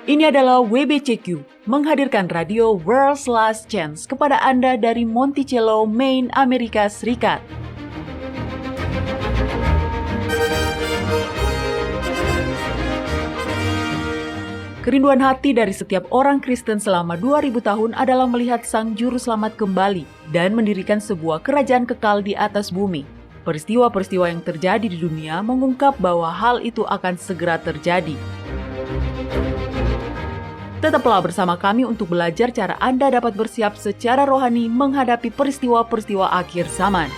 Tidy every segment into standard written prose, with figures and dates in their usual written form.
Ini adalah WBCQ, menghadirkan radio World's Last Chance kepada Anda dari Monticello, Maine, Amerika Serikat. Kerinduan hati dari setiap orang Kristen selama 2000 tahun adalah melihat Sang Juru Selamat kembali dan mendirikan sebuah kerajaan kekal di atas bumi. Peristiwa-peristiwa yang terjadi di dunia mengungkap bahwa hal itu akan segera terjadi. Tetaplah bersama kami untuk belajar cara Anda dapat bersiap secara rohani menghadapi peristiwa-peristiwa akhir zaman.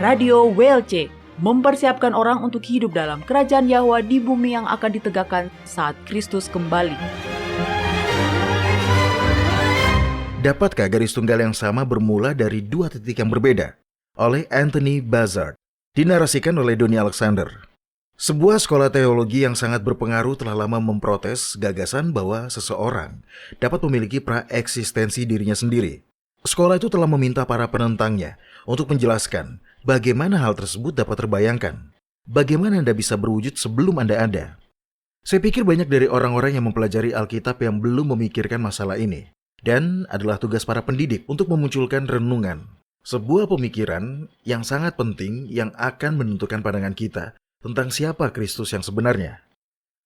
Radio WLC mempersiapkan orang untuk hidup dalam kerajaan Yahwa di bumi yang akan ditegakkan saat Kristus kembali. Dapatkah garis tunggal yang sama bermula dari dua titik yang berbeda? Oleh Anthony Bazard, dinarasikan oleh Donnie Alexander. Sebuah sekolah teologi yang sangat berpengaruh telah lama memprotes gagasan bahwa seseorang dapat memiliki praeksistensi dirinya sendiri. Sekolah itu telah meminta para penentangnya untuk menjelaskan bagaimana hal tersebut dapat terbayangkan. Bagaimana Anda bisa berwujud sebelum Anda ada? Saya pikir banyak dari orang-orang yang mempelajari Alkitab yang belum memikirkan masalah ini. Dan adalah tugas para pendidik untuk memunculkan renungan. Sebuah pemikiran yang sangat penting yang akan menentukan pandangan kita tentang siapa Kristus yang sebenarnya.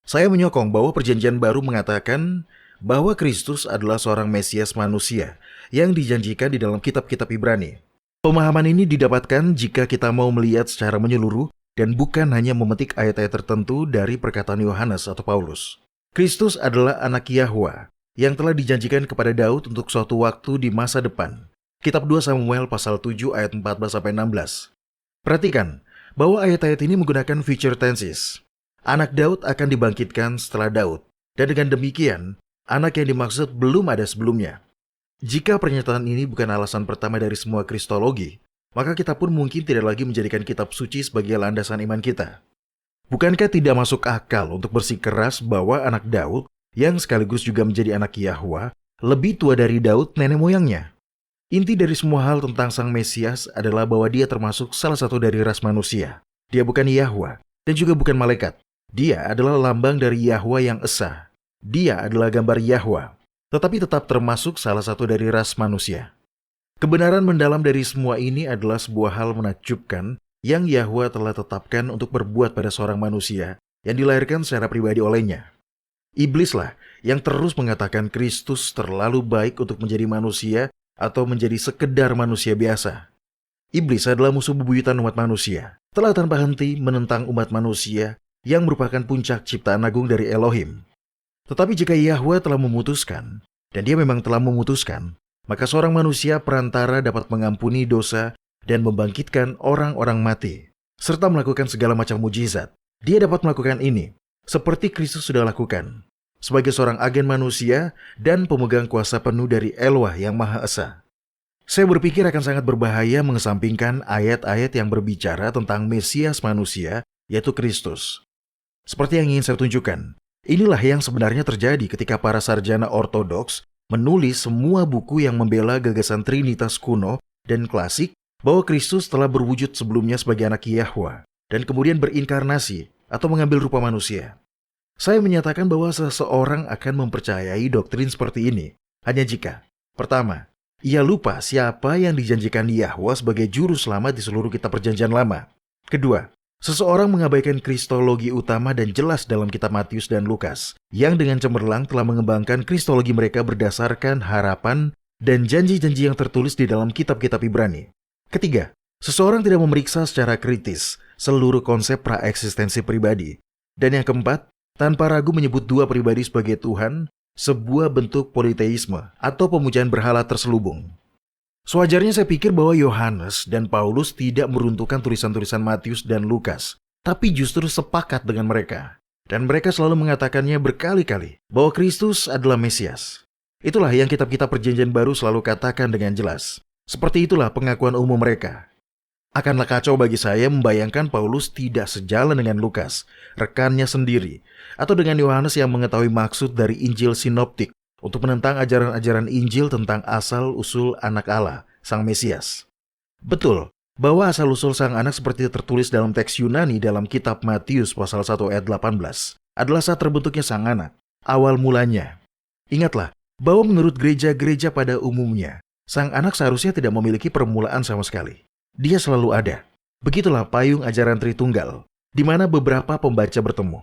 Saya menyokong bahwa Perjanjian Baru mengatakan bahwa Kristus adalah seorang Mesias manusia yang dijanjikan di dalam kitab-kitab Ibrani. Pemahaman ini didapatkan jika kita mau melihat secara menyeluruh dan bukan hanya memetik ayat-ayat tertentu dari perkataan Yohanes atau Paulus. Kristus adalah anak Yahwa yang telah dijanjikan kepada Daud untuk suatu waktu di masa depan. Kitab 2 Samuel pasal 7 ayat 14-16. Perhatikan bahwa ayat-ayat ini menggunakan future tenses. Anak Daud akan dibangkitkan setelah Daud, dan dengan demikian, anak yang dimaksud belum ada sebelumnya. Jika pernyataan ini bukan alasan pertama dari semua kristologi, maka kita pun mungkin tidak lagi menjadikan kitab suci sebagai landasan iman kita. Bukankah tidak masuk akal untuk bersikeras bahwa anak Daud, yang sekaligus juga menjadi anak Yahwa, lebih tua dari Daud nenek moyangnya? Inti dari semua hal tentang Sang Mesias adalah bahwa dia termasuk salah satu dari ras manusia. Dia bukan Yahwa dan juga bukan malaikat. Dia adalah lambang dari Yahwa yang esa. Dia adalah gambar Yahwa, tetapi tetap termasuk salah satu dari ras manusia. Kebenaran mendalam dari semua ini adalah sebuah hal menakjubkan yang Yahwa telah tetapkan untuk berbuat pada seorang manusia yang dilahirkan secara pribadi olehnya. Iblislah yang terus mengatakan Kristus terlalu baik untuk menjadi manusia atau menjadi sekedar manusia biasa. Iblis adalah musuh bebuyutan umat manusia, telah tanpa henti menentang umat manusia yang merupakan puncak ciptaan agung dari Elohim. Tetapi jika Yahwa telah memutuskan, dan dia memang telah memutuskan, maka seorang manusia perantara dapat mengampuni dosa dan membangkitkan orang-orang mati, serta melakukan segala macam mujizat. Dia dapat melakukan ini, seperti Kristus sudah lakukan, sebagai seorang agen manusia dan pemegang kuasa penuh dari Elwah yang Maha Esa. Saya berpikir akan sangat berbahaya mengesampingkan ayat-ayat yang berbicara tentang Mesias manusia, yaitu Kristus. Seperti yang ingin saya tunjukkan, inilah yang sebenarnya terjadi ketika para sarjana ortodoks menulis semua buku yang membela gagasan Trinitas kuno dan klasik bahwa Kristus telah berwujud sebelumnya sebagai anak Yahwa dan kemudian berinkarnasi atau mengambil rupa manusia. Saya menyatakan bahwa seseorang akan mempercayai doktrin seperti ini hanya jika, pertama, ia lupa siapa yang dijanjikan Yahwa sebagai juru selamat di seluruh kitab Perjanjian Lama. Kedua, seseorang mengabaikan kristologi utama dan jelas dalam kitab Matius dan Lukas, yang dengan cemerlang telah mengembangkan kristologi mereka berdasarkan harapan dan janji-janji yang tertulis di dalam kitab-kitab Ibrani. Ketiga, seseorang tidak memeriksa secara kritis seluruh konsep praeksistensi pribadi. Dan yang keempat, tanpa ragu menyebut dua pribadi sebagai Tuhan, sebuah bentuk politeisme atau pemujaan berhala terselubung. Sewajarnya saya pikir bahwa Yohanes dan Paulus tidak meruntuhkan tulisan-tulisan Matius dan Lukas, tapi justru sepakat dengan mereka. Dan mereka selalu mengatakannya berkali-kali bahwa Kristus adalah Mesias. Itulah yang kitab-kitab Perjanjian Baru selalu katakan dengan jelas. Seperti itulah pengakuan umum mereka. Akanlah kacau bagi saya membayangkan Paulus tidak sejalan dengan Lukas, rekannya sendiri, atau dengan Yohanes yang mengetahui maksud dari Injil sinoptik untuk menentang ajaran-ajaran Injil tentang asal-usul anak Allah, Sang Mesias. Betul, bahwa asal-usul Sang Anak seperti tertulis dalam teks Yunani dalam kitab Matius pasal 1 ayat 18 adalah saat terbentuknya Sang Anak, awal mulanya. Ingatlah, bahwa menurut gereja-gereja pada umumnya, Sang Anak seharusnya tidak memiliki permulaan sama sekali. Dia selalu ada. Begitulah payung ajaran Tritunggal, di mana beberapa pembaca bertemu.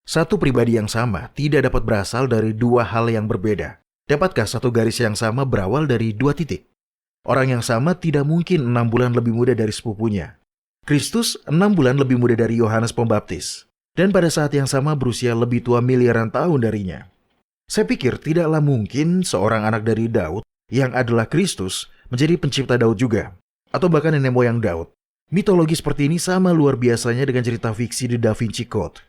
Satu pribadi yang sama tidak dapat berasal dari dua hal yang berbeda. Dapatkah satu garis yang sama berawal dari dua titik? Orang yang sama tidak mungkin 6 bulan lebih muda dari sepupunya. Kristus 6 bulan lebih muda dari Yohanes Pembaptis, dan pada saat yang sama berusia lebih tua miliaran tahun darinya. Saya pikir tidaklah mungkin seorang anak dari Daud yang adalah Kristus menjadi pencipta Daud juga, atau bahkan nenek moyang Daud. Mitologi seperti ini sama luar biasanya dengan cerita fiksi di Da Vinci Code.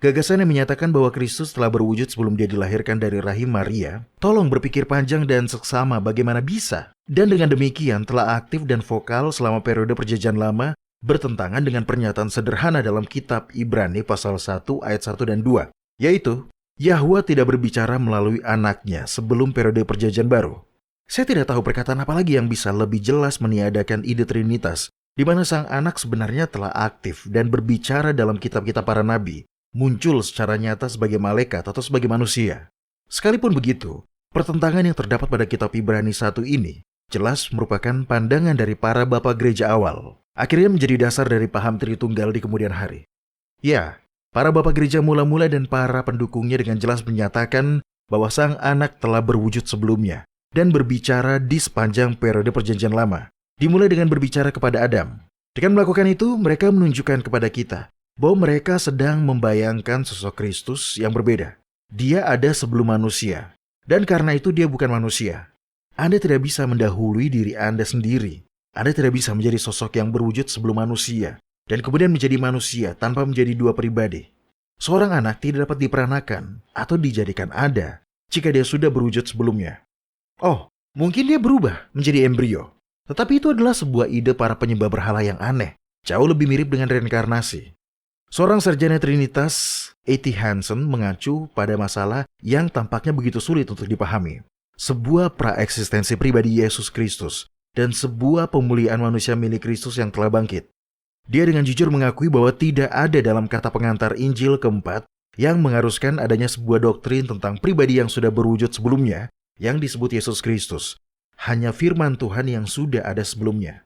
Gagasan yang menyatakan bahwa Kristus telah berwujud sebelum dia dilahirkan dari rahim Maria, tolong berpikir panjang dan seksama bagaimana bisa. Dan dengan demikian telah aktif dan vokal selama periode perjanjian lama, bertentangan dengan pernyataan sederhana dalam kitab Ibrani pasal 1 ayat 1 dan 2, yaitu Yahwa tidak berbicara melalui anaknya sebelum periode perjanjian baru. Saya tidak tahu perkataan apa lagi yang bisa lebih jelas meniadakan ide Trinitas, di mana Sang Anak sebenarnya telah aktif dan berbicara dalam kitab-kitab para nabi, muncul secara nyata sebagai malaikat atau sebagai manusia. Sekalipun begitu, pertentangan yang terdapat pada kitab Ibrani 1 ini jelas merupakan pandangan dari para bapak gereja awal, akhirnya menjadi dasar dari paham Tritunggal di kemudian hari. Ya, para bapak gereja mula-mula dan para pendukungnya dengan jelas menyatakan bahwa Sang Anak telah berwujud sebelumnya dan berbicara di sepanjang periode perjanjian lama, dimulai dengan berbicara kepada Adam. Dengan melakukan itu, mereka menunjukkan kepada kita bahwa mereka sedang membayangkan sosok Kristus yang berbeda. Dia ada sebelum manusia, dan karena itu dia bukan manusia. Anda tidak bisa mendahului diri Anda sendiri. Anda tidak bisa menjadi sosok yang berwujud sebelum manusia, dan kemudian menjadi manusia tanpa menjadi dua pribadi. Seorang anak tidak dapat diperanakan atau dijadikan ada jika dia sudah berwujud sebelumnya. Oh, mungkin dia berubah menjadi embrio. Tetapi itu adalah sebuah ide para penyembah berhala yang aneh, jauh lebih mirip dengan reinkarnasi. Seorang sarjana Trinitas, A.T. Hansen, mengacu pada masalah yang tampaknya begitu sulit untuk dipahami. Sebuah praeksistensi pribadi Yesus Kristus dan sebuah pemulihan manusia milik Kristus yang telah bangkit. Dia dengan jujur mengakui bahwa tidak ada dalam kata pengantar Injil keempat yang mengharuskan adanya sebuah doktrin tentang pribadi yang sudah berwujud sebelumnya yang disebut Yesus Kristus. Hanya firman Tuhan yang sudah ada sebelumnya.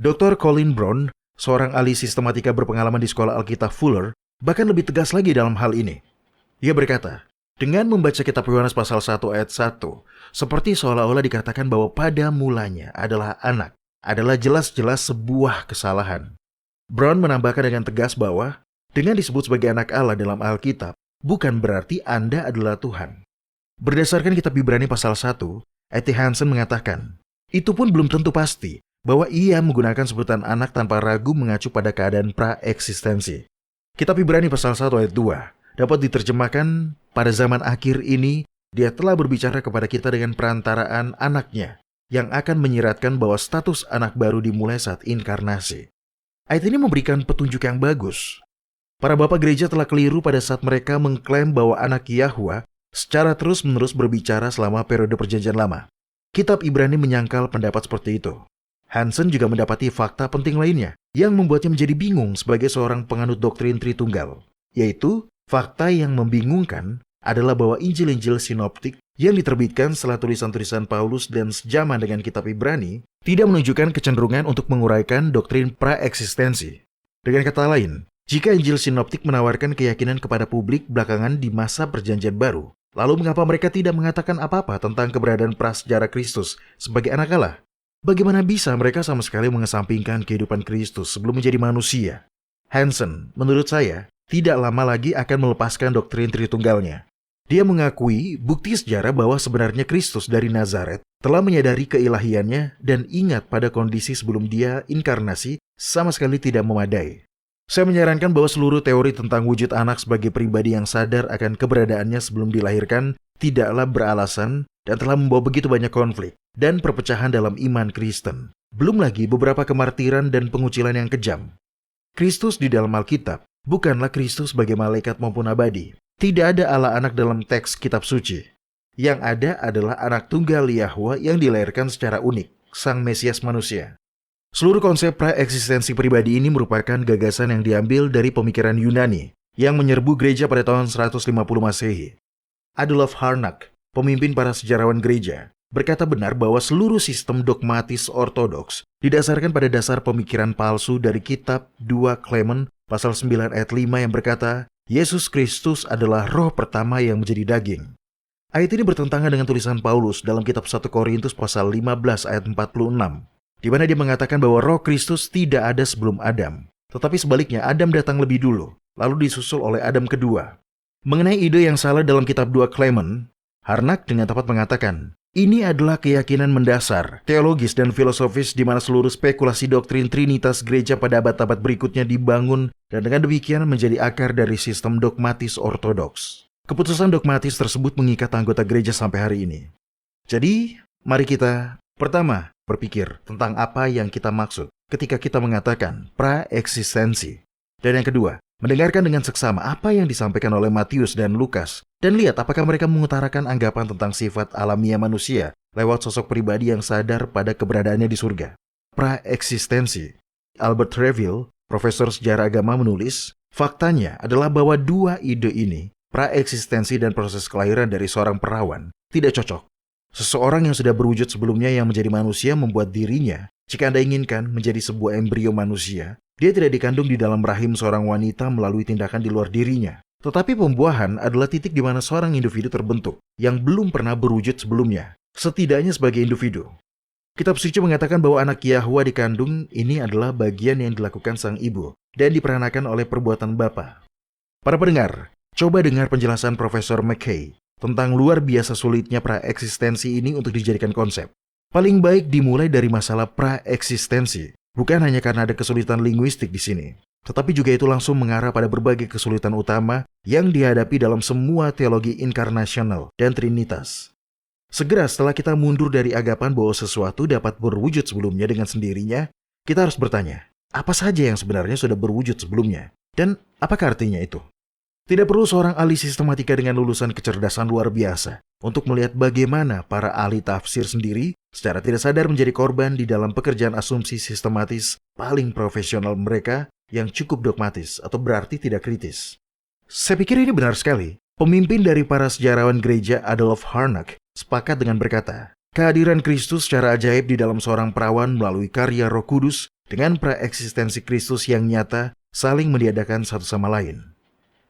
Dr. Colin Brown, seorang ahli sistematika berpengalaman di sekolah Alkitab Fuller, bahkan lebih tegas lagi dalam hal ini. Ia berkata, dengan membaca kitab Yohanes pasal 1 ayat 1, seperti seolah-olah dikatakan bahwa pada mulanya adalah anak, adalah jelas-jelas sebuah kesalahan. Brown menambahkan dengan tegas bahwa, dengan disebut sebagai anak Allah dalam Alkitab, bukan berarti Anda adalah Tuhan. Berdasarkan kitab Ibrani pasal 1, A.T. Hansen mengatakan, itu pun belum tentu pasti bahwa ia menggunakan sebutan anak tanpa ragu mengacu pada keadaan praeksistensi. Kitab Ibrani pasal 1 ayat 2 dapat diterjemahkan, pada zaman akhir ini dia telah berbicara kepada kita dengan perantaraan anaknya yang akan menyiratkan bahwa status anak baru dimulai saat inkarnasi. Ayat ini memberikan petunjuk yang bagus. Para bapak gereja telah keliru pada saat mereka mengklaim bahwa anak Yahwa secara terus-menerus berbicara selama periode perjanjian lama. Kitab Ibrani menyangkal pendapat seperti itu. Hansen juga mendapati fakta penting lainnya yang membuatnya menjadi bingung sebagai seorang penganut doktrin Tritunggal, yaitu fakta yang membingungkan adalah bahwa Injil-Injil sinoptik yang diterbitkan setelah tulisan-tulisan Paulus dan sejaman dengan kitab Ibrani tidak menunjukkan kecenderungan untuk menguraikan doktrin praeksistensi. Dengan kata lain, jika Injil sinoptik menawarkan keyakinan kepada publik belakangan di masa perjanjian baru, lalu mengapa mereka tidak mengatakan apa-apa tentang keberadaan prasejarah Kristus sebagai anak Allah? Bagaimana bisa mereka sama sekali mengesampingkan kehidupan Kristus sebelum menjadi manusia? Hansen, menurut saya, tidak lama lagi akan melepaskan doktrin Tritunggalnya. Dia mengakui bukti sejarah bahwa sebenarnya Kristus dari Nazaret telah menyadari keilahiannya dan ingat pada kondisi sebelum dia inkarnasi sama sekali tidak memadai. Saya menyarankan bahwa seluruh teori tentang wujud anak sebagai pribadi yang sadar akan keberadaannya sebelum dilahirkan tidaklah beralasan dan telah membawa begitu banyak konflik dan perpecahan dalam iman Kristen. Belum lagi beberapa kemartiran dan pengucilan yang kejam. Kristus di dalam Alkitab bukanlah Kristus sebagai malaikat maupun abadi. Tidak ada Allah anak dalam teks kitab suci. Yang ada adalah anak tunggal Yahwa yang dilahirkan secara unik, Sang Mesias manusia. Seluruh konsep pra-eksistensi pribadi ini merupakan gagasan yang diambil dari pemikiran Yunani yang menyerbu gereja pada tahun 150 Masehi. Adolf Harnack, pemimpin para sejarawan gereja, berkata benar bahwa seluruh sistem dogmatis ortodoks didasarkan pada dasar pemikiran palsu dari kitab 2 Clement pasal 9 ayat 5 yang berkata, Yesus Kristus adalah roh pertama yang menjadi daging. Ayat ini bertentangan dengan tulisan Paulus dalam kitab 1 Korintus pasal 15 ayat 46, di mana dia mengatakan bahwa roh Kristus tidak ada sebelum Adam. Tetapi sebaliknya, Adam datang lebih dulu, lalu disusul oleh Adam kedua. Mengenai ide yang salah dalam kitab 2 Clement, Harnack dengan tepat mengatakan, ini adalah keyakinan mendasar, teologis dan filosofis di mana seluruh spekulasi doktrin Trinitas gereja pada abad-abad berikutnya dibangun dan dengan demikian menjadi akar dari sistem dogmatis ortodoks. Keputusan dogmatis tersebut mengikat anggota gereja sampai hari ini. Jadi, mari kita pertama berpikir tentang apa yang kita maksud ketika kita mengatakan pra-eksistensi. Dan yang kedua, mendengarkan dengan seksama apa yang disampaikan oleh Matius dan Lukas dan lihat apakah mereka mengutarakan anggapan tentang sifat alamiah manusia lewat sosok pribadi yang sadar pada keberadaannya di surga. Pra-eksistensi. Albert Reville, profesor sejarah agama menulis, faktanya adalah bahwa dua ide ini, pra-eksistensi dan proses kelahiran dari seorang perawan, tidak cocok. Seseorang yang sudah berwujud sebelumnya yang menjadi manusia membuat dirinya, jika Anda inginkan, menjadi sebuah embrio manusia. Dia tidak dikandung di dalam rahim seorang wanita melalui tindakan di luar dirinya. Tetapi pembuahan adalah titik di mana seorang individu terbentuk yang belum pernah berwujud sebelumnya, setidaknya sebagai individu. Kitab suci mengatakan bahwa anak Yahwa dikandung ini adalah bagian yang dilakukan sang ibu dan diperanakan oleh perbuatan bapa. Para pendengar, coba dengar penjelasan Profesor McKay tentang luar biasa sulitnya pra-eksistensi ini untuk dijadikan konsep. Paling baik dimulai dari masalah pra-eksistensi, bukan hanya karena ada kesulitan linguistik di sini, tetapi juga itu langsung mengarah pada berbagai kesulitan utama yang dihadapi dalam semua teologi inkarnasional dan trinitas. Segera setelah kita mundur dari anggapan bahwa sesuatu dapat berwujud sebelumnya dengan sendirinya, kita harus bertanya, apa saja yang sebenarnya sudah berwujud sebelumnya? Dan apakah artinya itu? Tidak perlu seorang ahli sistematika dengan lulusan kecerdasan luar biasa untuk melihat bagaimana para ahli tafsir sendiri secara tidak sadar menjadi korban di dalam pekerjaan asumsi sistematis paling profesional mereka yang cukup dogmatis atau berarti tidak kritis. Saya pikir ini benar sekali. Pemimpin dari para sejarawan gereja Adolf Harnack sepakat dengan berkata, kehadiran Kristus secara ajaib di dalam seorang perawan melalui karya Roh Kudus dengan pra-eksistensi Kristus yang nyata saling meniadakan satu sama lain.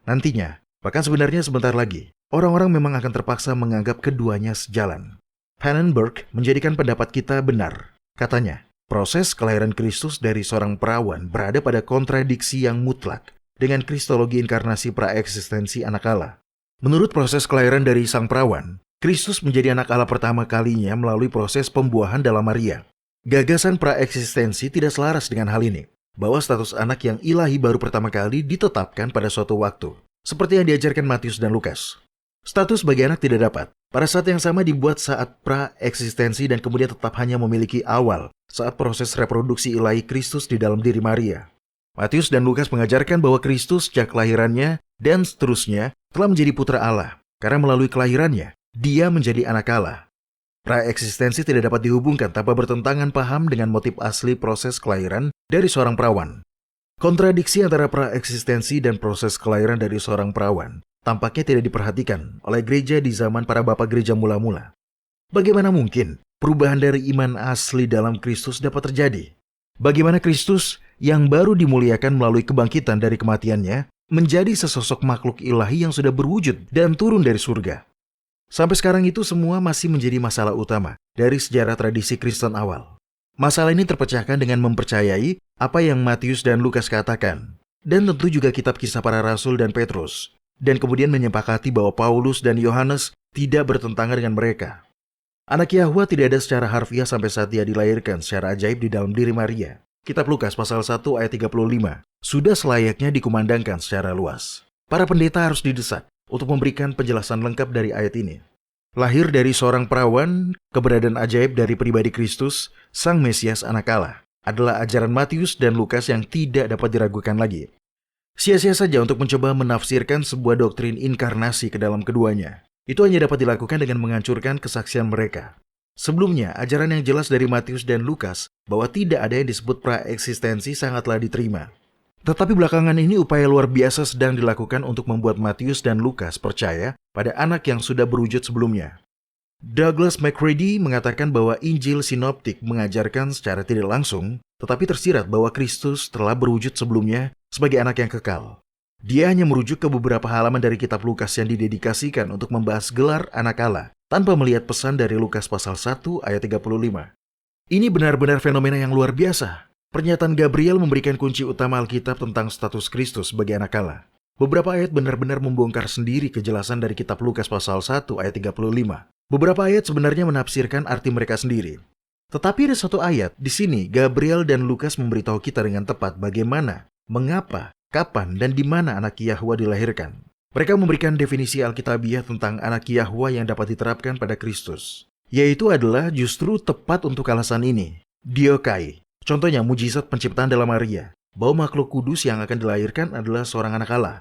Nantinya, bahkan sebenarnya sebentar lagi, orang-orang memang akan terpaksa menganggap keduanya sejalan. Pannenberg menjadikan pendapat kita benar. Katanya, proses kelahiran Kristus dari seorang perawan berada pada kontradiksi yang mutlak dengan kristologi inkarnasi pra-eksistensi anak Allah. Menurut proses kelahiran dari sang perawan, Kristus menjadi anak Allah pertama kalinya melalui proses pembuahan dalam Maria. Gagasan pra-eksistensi tidak selaras dengan hal ini, bahwa status anak yang ilahi baru pertama kali ditetapkan pada suatu waktu, seperti yang diajarkan Matius dan Lukas. Status bagi anak tidak dapat, pada saat yang sama dibuat saat pra-eksistensi dan kemudian tetap hanya memiliki awal saat proses reproduksi ilahi Kristus di dalam diri Maria. Matius dan Lukas mengajarkan bahwa Kristus sejak kelahirannya dan seterusnya telah menjadi putra Allah, karena melalui kelahirannya, dia menjadi anak Allah. Pra-eksistensi tidak dapat dihubungkan tanpa bertentangan paham dengan motif asli proses kelahiran dari seorang perawan. Kontradiksi antara pra-eksistensi dan proses kelahiran dari seorang perawan tampaknya tidak diperhatikan oleh gereja di zaman para bapak gereja mula-mula. Bagaimana mungkin perubahan dari iman asli dalam Kristus dapat terjadi? Bagaimana Kristus yang baru dimuliakan melalui kebangkitan dari kematiannya menjadi sesosok makhluk ilahi yang sudah berwujud dan turun dari surga? Sampai sekarang itu semua masih menjadi masalah utama dari sejarah tradisi Kristen awal. Masalah ini terpecahkan dengan mempercayai apa yang Matius dan Lukas katakan, dan tentu juga kitab Kisah Para Rasul dan Petrus, dan kemudian menyepakati bahwa Paulus dan Yohanes tidak bertentangan dengan mereka. Anak Yahwa tidak ada secara harfiah sampai saat dia dilahirkan secara ajaib di dalam diri Maria. Kitab Lukas pasal 1 ayat 35 sudah selayaknya dikumandangkan secara luas. Para pendeta harus didesak untuk memberikan penjelasan lengkap dari ayat ini. Lahir dari seorang perawan, keberadaan ajaib dari pribadi Kristus, Sang Mesias anak Allah, adalah ajaran Matius dan Lukas yang tidak dapat diragukan lagi. Sia-sia saja untuk mencoba menafsirkan sebuah doktrin inkarnasi ke dalam keduanya. Itu hanya dapat dilakukan dengan menghancurkan kesaksian mereka. Sebelumnya, ajaran yang jelas dari Matius dan Lukas bahwa tidak ada yang disebut praeksistensi sangatlah diterima. Tetapi belakangan ini upaya luar biasa sedang dilakukan untuk membuat Matius dan Lukas percaya pada anak yang sudah berwujud sebelumnya. Douglas MacReady mengatakan bahwa Injil Sinoptik mengajarkan secara tidak langsung, tetapi tersirat bahwa Kristus telah berwujud sebelumnya sebagai anak yang kekal. Dia hanya merujuk ke beberapa halaman dari kitab Lukas yang didedikasikan untuk membahas gelar anak Allah, tanpa melihat pesan dari Lukas pasal 1 ayat 35. Ini benar-benar fenomena yang luar biasa. Pernyataan Gabriel memberikan kunci utama Alkitab tentang status Kristus sebagai anak Allah. Beberapa ayat benar-benar membongkar sendiri kejelasan dari kitab Lukas pasal 1 ayat 35. Beberapa ayat sebenarnya menafsirkan arti mereka sendiri. Tetapi ada satu ayat di sini Gabriel dan Lukas memberitahu kita dengan tepat bagaimana, mengapa, kapan, dan di mana anak Yahwa dilahirkan. Mereka memberikan definisi Alkitabiah tentang anak Yahwa yang dapat diterapkan pada Kristus, yaitu adalah justru tepat untuk alasan ini. Diokai, contohnya mujizat penciptaan dalam Maria, bahwa makhluk kudus yang akan dilahirkan adalah seorang anak Allah.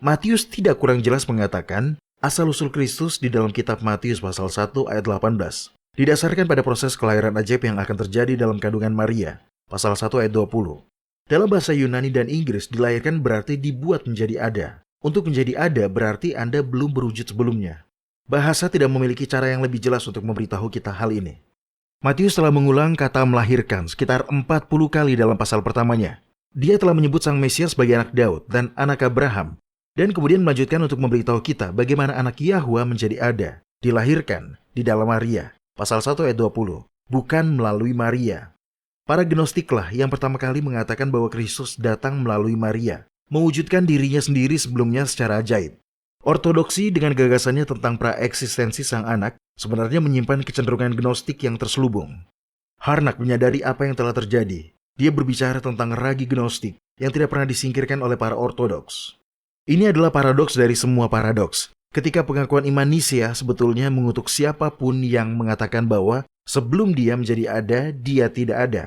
Matius tidak kurang jelas mengatakan asal-usul Kristus di dalam kitab Matius pasal 1 ayat 18, didasarkan pada proses kelahiran ajaib yang akan terjadi dalam kandungan Maria, pasal 1 ayat 20. Dalam bahasa Yunani dan Inggris, dilahirkan berarti dibuat menjadi ada. Untuk menjadi ada berarti Anda belum berwujud sebelumnya. Bahasa tidak memiliki cara yang lebih jelas untuk memberitahu kita hal ini. Matius telah mengulang kata melahirkan sekitar 40 kali dalam pasal pertamanya. Dia telah menyebut Sang Mesias sebagai anak Daud dan anak Abraham, dan kemudian melanjutkan untuk memberitahu kita bagaimana anak Yahwa menjadi ada, dilahirkan di dalam Maria, pasal 1 ayat 20, bukan melalui Maria. Para Gnostiklah yang pertama kali mengatakan bahwa Kristus datang melalui Maria, mewujudkan dirinya sendiri sebelumnya secara ajaib. Ortodoksi dengan gagasannya tentang praeksistensi sang anak sebenarnya menyimpan kecenderungan Gnostik yang terselubung. Harnack menyadari apa yang telah terjadi. Dia berbicara tentang ragi Gnostik yang tidak pernah disingkirkan oleh para Ortodoks. Ini adalah paradoks dari semua paradoks. Ketika pengakuan iman Nisea sebetulnya mengutuk siapapun yang mengatakan bahwa sebelum dia menjadi ada, dia tidak ada.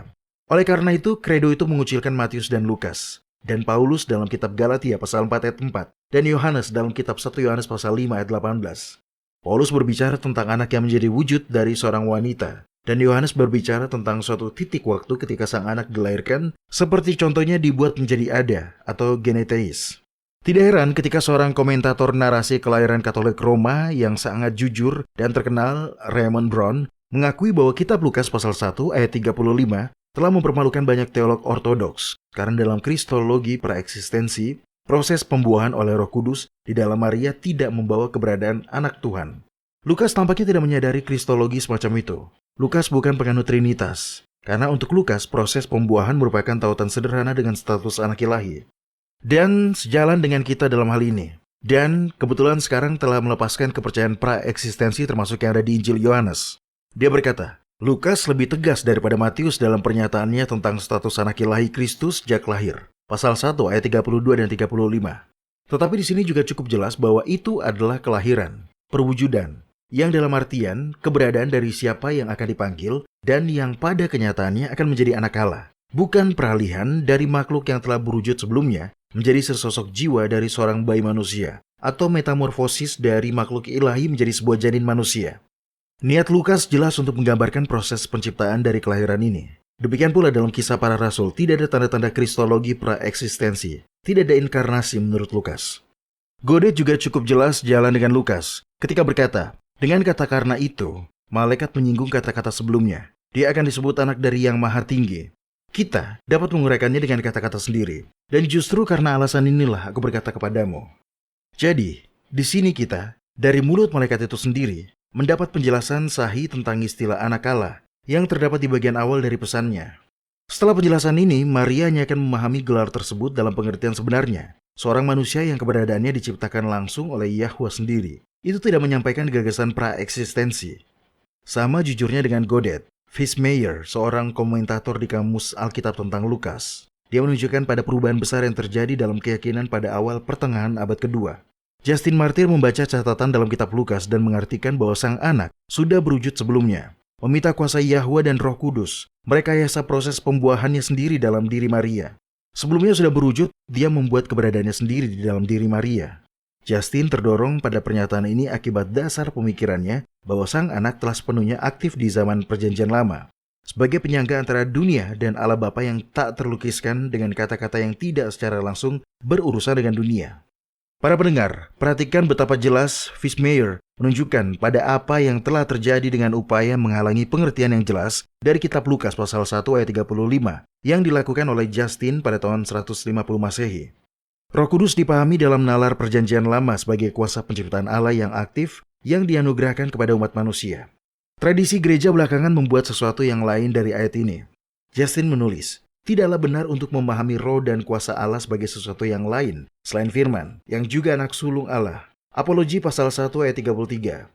Oleh karena itu, kredo itu mengucilkan Matius dan Lukas, dan Paulus dalam kitab Galatia pasal 4 ayat 4, dan Yohanes dalam kitab 1 Yohanes pasal 5 ayat 18. Paulus berbicara tentang anak yang menjadi wujud dari seorang wanita, dan Yohanes berbicara tentang suatu titik waktu ketika sang anak dilahirkan, seperti contohnya dibuat menjadi ada atau geneteis. Tidak heran ketika seorang komentator narasi kelahiran Katolik Roma yang sangat jujur dan terkenal, Raymond Brown, mengakui bahwa kitab Lukas pasal 1 ayat 35 telah mempermalukan banyak teolog ortodoks karena dalam kristologi praeksistensi, proses pembuahan oleh Roh Kudus di dalam Maria tidak membawa keberadaan anak Tuhan. Lukas tampaknya tidak menyadari kristologi semacam itu. Lukas bukan penganut Trinitas, karena untuk Lukas proses pembuahan merupakan tautan sederhana dengan status anak ilahi. Dan sejalan dengan kita dalam hal ini. Dan kebetulan sekarang telah melepaskan kepercayaan praeksistensi termasuk yang ada di Injil Yohanes. Dia berkata, Lukas lebih tegas daripada Matius dalam pernyataannya tentang status anak ilahi Kristus sejak lahir. Pasal 1 ayat 32 dan 35. Tetapi di sini juga cukup jelas bahwa itu adalah kelahiran, perwujudan, yang dalam artian keberadaan dari siapa yang akan dipanggil dan yang pada kenyataannya akan menjadi anak Allah. Bukan peralihan dari makhluk yang telah berwujud sebelumnya menjadi sesosok jiwa dari seorang bayi manusia, atau metamorfosis dari makhluk ilahi menjadi sebuah janin manusia. Niat Lukas jelas untuk menggambarkan proses penciptaan dari kelahiran ini. Demikian pula dalam Kisah Para Rasul, tidak ada tanda-tanda kristologi praeksistensi, tidak ada inkarnasi menurut Lukas. Godet juga cukup jelas jalan dengan Lukas ketika berkata, dengan kata karena itu, malaikat menyinggung kata-kata sebelumnya. Dia akan disebut anak dari Yang Maha Tinggi. Kita dapat menguraikannya dengan kata-kata sendiri. Dan justru karena alasan inilah aku berkata kepadamu. Jadi, di sini kita, dari mulut malaikat itu sendiri, mendapat penjelasan sahih tentang istilah anak Allah yang terdapat di bagian awal dari pesannya. Setelah penjelasan ini, Maria hanya akan memahami gelar tersebut dalam pengertian sebenarnya. Seorang manusia yang keberadaannya diciptakan langsung oleh Yahwa sendiri. Itu tidak menyampaikan gagasan praeksistensi. Sama jujurnya dengan Godet. Fischmeyer, seorang komentator di Kamus Alkitab tentang Lukas. Dia menunjukkan pada perubahan besar yang terjadi dalam keyakinan pada awal pertengahan abad kedua. Justin Martyr membaca catatan dalam kitab Lukas dan mengartikan bahwa sang anak sudah berwujud sebelumnya. Meminta kuasa Yahwa dan Roh Kudus, merekayasa proses pembuahannya sendiri dalam diri Maria. Sebelumnya sudah berwujud, dia membuat keberadaannya sendiri di dalam diri Maria. Justin terdorong pada pernyataan ini akibat dasar pemikirannya bahwa sang anak telah sepenuhnya aktif di zaman Perjanjian Lama, sebagai penyangga antara dunia dan Allah Bapa yang tak terlukiskan dengan kata-kata yang tidak secara langsung berurusan dengan dunia. Para pendengar, perhatikan betapa jelas Fischmeyer menunjukkan pada apa yang telah terjadi dengan upaya menghalangi pengertian yang jelas dari kitab Lukas pasal 1 ayat 35 yang dilakukan oleh Justin pada tahun 150 Masehi. Roh Kudus dipahami dalam nalar Perjanjian Lama sebagai kuasa penciptaan Allah yang aktif yang dianugerahkan kepada umat manusia. Tradisi gereja belakangan membuat sesuatu yang lain dari ayat ini. Justin menulis, tidaklah benar untuk memahami roh dan kuasa Allah sebagai sesuatu yang lain selain firman, yang juga anak sulung Allah. Apologi pasal 1 ayat 33.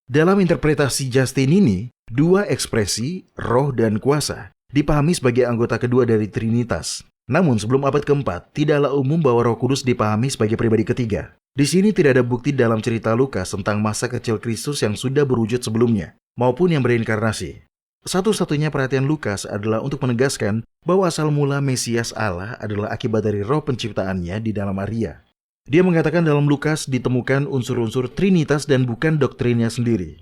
Dalam interpretasi Justin ini, dua ekspresi, roh dan kuasa, dipahami sebagai anggota kedua dari Trinitas. Namun sebelum abad keempat, tidaklah umum bahwa Roh Kudus dipahami sebagai pribadi ketiga. Di sini tidak ada bukti dalam cerita Lukas tentang masa kecil Kristus yang sudah berwujud sebelumnya, maupun yang berinkarnasi. Satu-satunya perhatian Lukas adalah untuk menegaskan bahwa asal mula Mesias Allah adalah akibat dari roh penciptaannya di dalam Maria. Dia mengatakan dalam Lukas ditemukan unsur-unsur Trinitas dan bukan doktrinnya sendiri.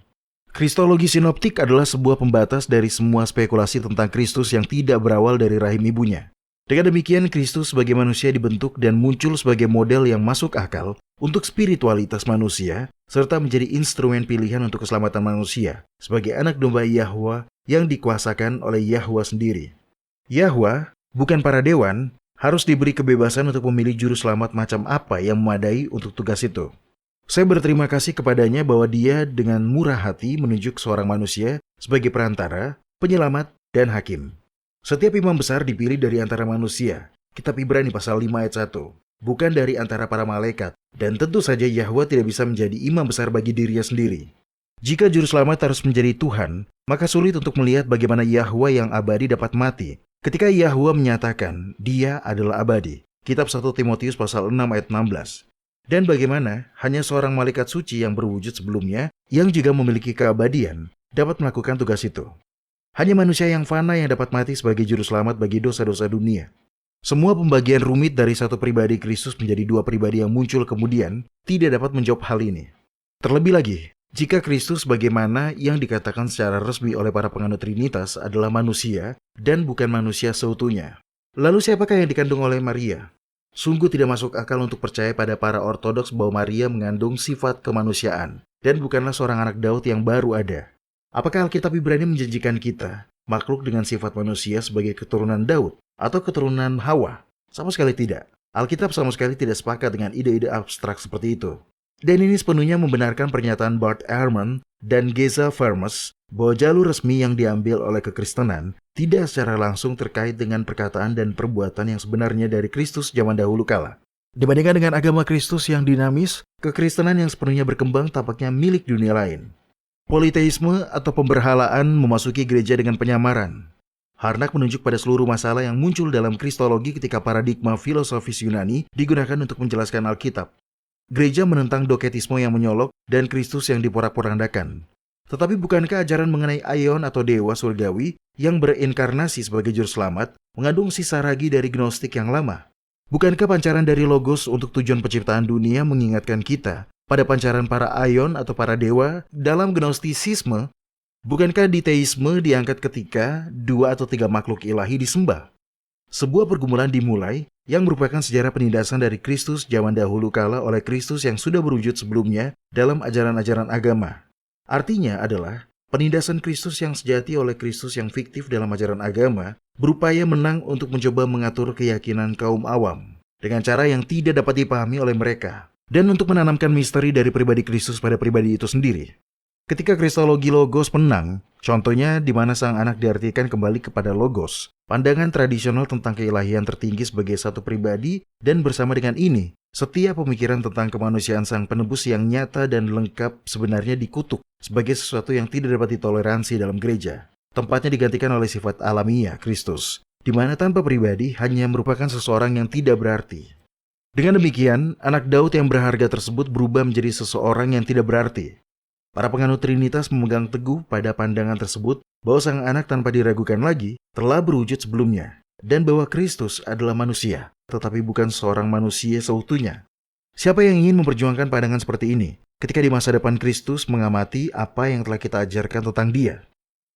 Kristologi sinoptik adalah sebuah pembatas dari semua spekulasi tentang Kristus yang tidak berawal dari rahim ibunya. Dengan demikian, Kristus sebagai manusia dibentuk dan muncul sebagai model yang masuk akal untuk spiritualitas manusia, serta menjadi instrumen pilihan untuk keselamatan manusia, sebagai anak domba Yahwa yang dikuasakan oleh Yahwa sendiri. Yahwa, bukan para dewan, harus diberi kebebasan untuk memilih juru selamat macam apa yang memadai untuk tugas itu. Saya berterima kasih kepadanya bahwa dia dengan murah hati menunjuk seorang manusia sebagai perantara, penyelamat, dan hakim. Setiap imam besar dipilih dari antara manusia, kitab Ibrani pasal 5 ayat 1, bukan dari antara para malaikat, dan tentu saja Yahwa tidak bisa menjadi imam besar bagi dirinya sendiri. Jika juru selamat harus menjadi Tuhan, maka sulit untuk melihat bagaimana Yahwa yang abadi dapat mati, ketika Yahwa menyatakan dia adalah abadi, kitab 1 Timotius pasal 6 ayat 16. Dan bagaimana hanya seorang malaikat suci yang berwujud sebelumnya, yang juga memiliki keabadian, dapat melakukan tugas itu. Hanya manusia yang fana yang dapat mati sebagai juru selamat bagi dosa-dosa dunia. Semua pembagian rumit dari satu pribadi Kristus menjadi dua pribadi yang muncul kemudian tidak dapat menjawab hal ini. Terlebih lagi, jika Kristus bagaimana yang dikatakan secara resmi oleh para penganut Trinitas adalah manusia dan bukan manusia seutuhnya. Lalu siapakah yang dikandung oleh Maria? Sungguh tidak masuk akal untuk percaya pada para ortodoks bahwa Maria mengandung sifat kemanusiaan dan bukanlah seorang anak Daud yang baru ada. Apakah Alkitab Ibrani menjanjikan kita, makhluk dengan sifat manusia sebagai keturunan Daud atau keturunan Hawa? Sama sekali tidak. Alkitab sama sekali tidak sepakat dengan ide-ide abstrak seperti itu. Dan ini sepenuhnya membenarkan pernyataan Bart Ehrman dan Geza Vermes bahwa jalur resmi yang diambil oleh kekristenan tidak secara langsung terkait dengan perkataan dan perbuatan yang sebenarnya dari Kristus zaman dahulu kala. Dibandingkan dengan agama Kristus yang dinamis, kekristenan yang sepenuhnya berkembang tampaknya milik dunia lain. Politeisme atau pemberhalaan memasuki gereja dengan penyamaran. Harnack menunjuk pada seluruh masalah yang muncul dalam kristologi ketika paradigma filosofis Yunani digunakan untuk menjelaskan Alkitab. Gereja menentang doketisme yang menyolok dan Kristus yang diporak-porandakan. Tetapi bukankah ajaran mengenai Aion atau dewa surgawi yang berinkarnasi sebagai juru selamat mengandung sisa ragi dari gnostik yang lama? Bukankah pancaran dari logos untuk tujuan penciptaan dunia mengingatkan kita pada pancaran para Aion atau para dewa dalam gnostisisme? Bukankah diteisme diangkat ketika 2 atau 3 makhluk ilahi disembah? Sebuah pergumulan dimulai yang merupakan sejarah penindasan dari Kristus zaman dahulu kala oleh Kristus yang sudah berwujud sebelumnya dalam ajaran-ajaran agama. Artinya adalah penindasan Kristus yang sejati oleh Kristus yang fiktif dalam ajaran agama berupaya menang untuk mencoba mengatur keyakinan kaum awam dengan cara yang tidak dapat dipahami oleh mereka. Dan untuk menanamkan misteri dari pribadi Kristus pada pribadi itu sendiri. Ketika kristologi logos menang, contohnya di mana sang anak diartikan kembali kepada logos, pandangan tradisional tentang keilahian tertinggi sebagai satu pribadi, dan bersama dengan ini, setiap pemikiran tentang kemanusiaan sang penebus yang nyata dan lengkap sebenarnya dikutuk sebagai sesuatu yang tidak dapat ditoleransi dalam gereja. Tempatnya digantikan oleh sifat alamiah Kristus, di mana tanpa pribadi hanya merupakan seseorang yang tidak berarti. Dengan demikian, anak Daud yang berharga tersebut berubah menjadi seseorang yang tidak berarti. Para penganut Trinitas memegang teguh pada pandangan tersebut bahwa sang anak tanpa diragukan lagi telah berwujud sebelumnya, dan bahwa Kristus adalah manusia, tetapi bukan seorang manusia seutuhnya. Siapa yang ingin memperjuangkan pandangan seperti ini ketika di masa depan Kristus mengamati apa yang telah kita ajarkan tentang Dia?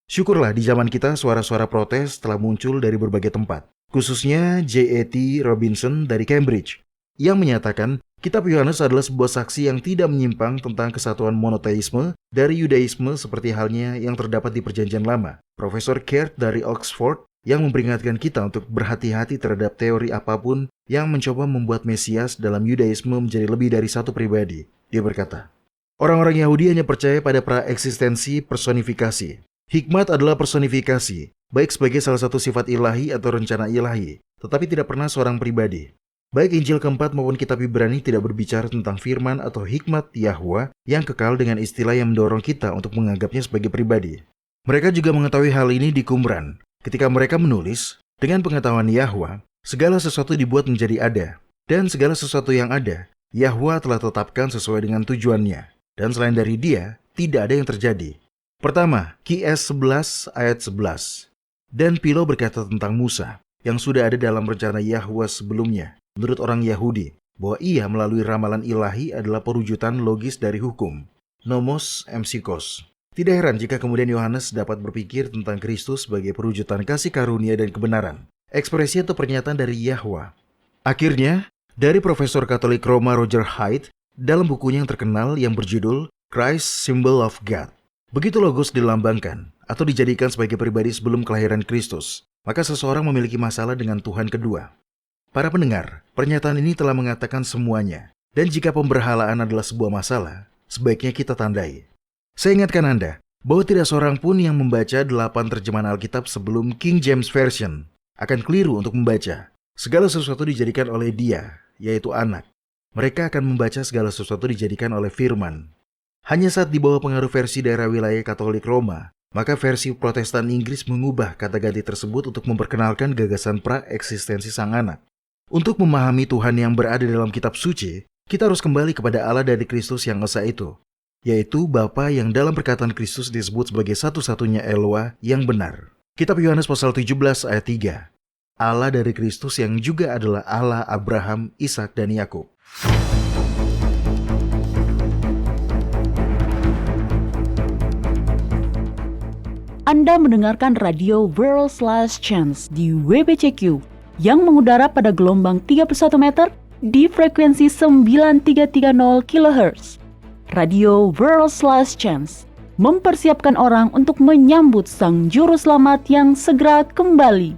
Syukurlah di zaman kita suara-suara protes telah muncul dari berbagai tempat, khususnya J.A.T. Robinson dari Cambridge, yang menyatakan Kitab Yohanes adalah sebuah saksi yang tidak menyimpang tentang kesatuan monoteisme dari Yudaisme seperti halnya yang terdapat di Perjanjian Lama. Profesor Caird dari Oxford yang memperingatkan kita untuk berhati-hati terhadap teori apapun yang mencoba membuat Mesias dalam Yudaisme menjadi lebih dari satu pribadi. Dia berkata, orang-orang Yahudi hanya percaya pada praeksistensi personifikasi. Hikmat adalah personifikasi, baik sebagai salah satu sifat ilahi atau rencana ilahi, tetapi tidak pernah seorang pribadi. Baik Injil keempat maupun kitab Ibrani tidak berbicara tentang firman atau hikmat Yahwa yang kekal dengan istilah yang mendorong kita untuk menganggapnya sebagai pribadi. Mereka juga mengetahui hal ini di Qumran. Ketika mereka menulis, dengan pengetahuan Yahwa, segala sesuatu dibuat menjadi ada. Dan segala sesuatu yang ada, Yahwa telah tetapkan sesuai dengan tujuannya. Dan selain dari Dia, tidak ada yang terjadi. Pertama, Qs 11 ayat 11. Dan Philo berkata tentang Musa, yang sudah ada dalam rencana Yahwa sebelumnya, menurut orang Yahudi, bahwa ia melalui ramalan ilahi adalah perwujudan logis dari hukum. Nomos Emsikos. Tidak heran jika kemudian Yohanes dapat berpikir tentang Kristus sebagai perwujudan kasih karunia dan kebenaran. Ekspresi atau pernyataan dari Yahwa. Akhirnya, dari Profesor Katolik Roma Roger Hyde, dalam bukunya yang terkenal yang berjudul Christ Symbol of God. Begitu logos dilambangkan atau dijadikan sebagai pribadi sebelum kelahiran Kristus, maka seseorang memiliki masalah dengan Tuhan kedua. Para pendengar, pernyataan ini telah mengatakan semuanya. Dan jika pemberhalaan adalah sebuah masalah, sebaiknya kita tandai. Saya ingatkan Anda bahwa tidak seorang pun yang membaca 8 terjemahan Alkitab sebelum King James Version akan keliru untuk membaca. Segala sesuatu dijadikan oleh Dia, yaitu Anak. Mereka akan membaca segala sesuatu dijadikan oleh firman. Hanya saat di bawah pengaruh versi daerah wilayah Katolik Roma, maka versi Protestan Inggris mengubah kata ganti tersebut untuk memperkenalkan gagasan pra-eksistensi Sang Anak. Untuk memahami Tuhan yang berada dalam kitab suci, kita harus kembali kepada Allah dari Kristus yang esa itu, yaitu Bapa yang dalam perkataan Kristus disebut sebagai satu-satunya Eloa yang benar. Kitab Yohanes pasal 17 ayat 3. Allah dari Kristus yang juga adalah Allah Abraham, Ishak, dan Yakub. Anda mendengarkan radio World's Last Chance di WBCQ yang mengudara pada gelombang 31 meter di frekuensi 9330 kHz. Radio World's Last Chance mempersiapkan orang untuk menyambut Sang Juru Selamat yang segera kembali.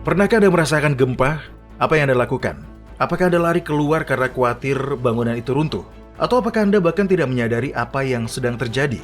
Pernahkah Anda merasakan gempa? Apa yang Anda lakukan? Apakah Anda lari keluar karena khawatir bangunan itu runtuh? Atau apakah Anda bahkan tidak menyadari apa yang sedang terjadi?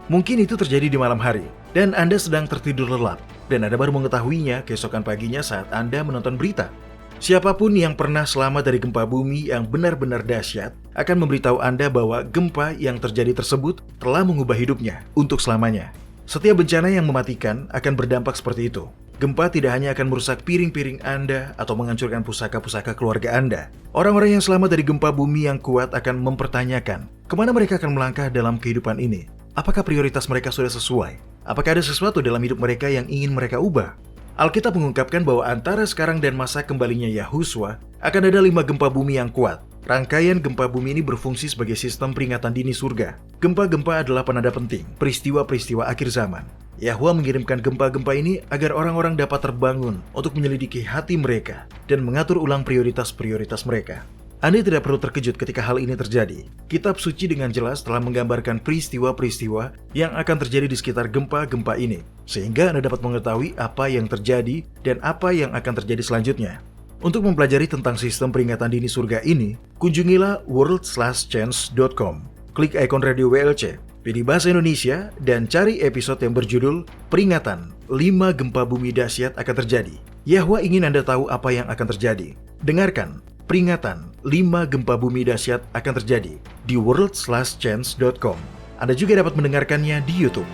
Mungkin itu terjadi di malam hari, dan Anda sedang tertidur lelap, dan Anda baru mengetahuinya keesokan paginya saat Anda menonton berita. Siapapun yang pernah selamat dari gempa bumi yang benar-benar dahsyat akan memberitahu Anda bahwa gempa yang terjadi tersebut telah mengubah hidupnya untuk selamanya. Setiap bencana yang mematikan akan berdampak seperti itu. Gempa tidak hanya akan merusak piring-piring Anda atau menghancurkan pusaka-pusaka keluarga Anda. Orang-orang yang selamat dari gempa bumi yang kuat akan mempertanyakan, kemana mereka akan melangkah dalam kehidupan ini? Apakah prioritas mereka sudah sesuai? Apakah ada sesuatu dalam hidup mereka yang ingin mereka ubah? Alkitab mengungkapkan bahwa antara sekarang dan masa kembalinya Yahuswa akan ada 5 gempa bumi yang kuat. Rangkaian gempa bumi ini berfungsi sebagai sistem peringatan dini surga. Gempa-gempa adalah penanda penting, peristiwa-peristiwa akhir zaman. Yahwa mengirimkan gempa-gempa ini agar orang-orang dapat terbangun untuk menyelidiki hati mereka dan mengatur ulang prioritas-prioritas mereka. Anda tidak perlu terkejut ketika hal ini terjadi. Kitab suci dengan jelas telah menggambarkan peristiwa-peristiwa yang akan terjadi di sekitar gempa-gempa ini, sehingga Anda dapat mengetahui apa yang terjadi dan apa yang akan terjadi selanjutnya. Untuk mempelajari tentang sistem peringatan dini surga ini, kunjungilah worldslastchance.com. Klik ikon radio WLC, pilih bahasa Indonesia, dan cari episode yang berjudul Peringatan 5 Gempa Bumi Dahsyat akan terjadi. Yahwa ingin Anda tahu apa yang akan terjadi. Dengarkan Peringatan 5 Gempa Bumi Dahsyat akan terjadi di worldslastchance.com. Anda juga dapat mendengarkannya di YouTube.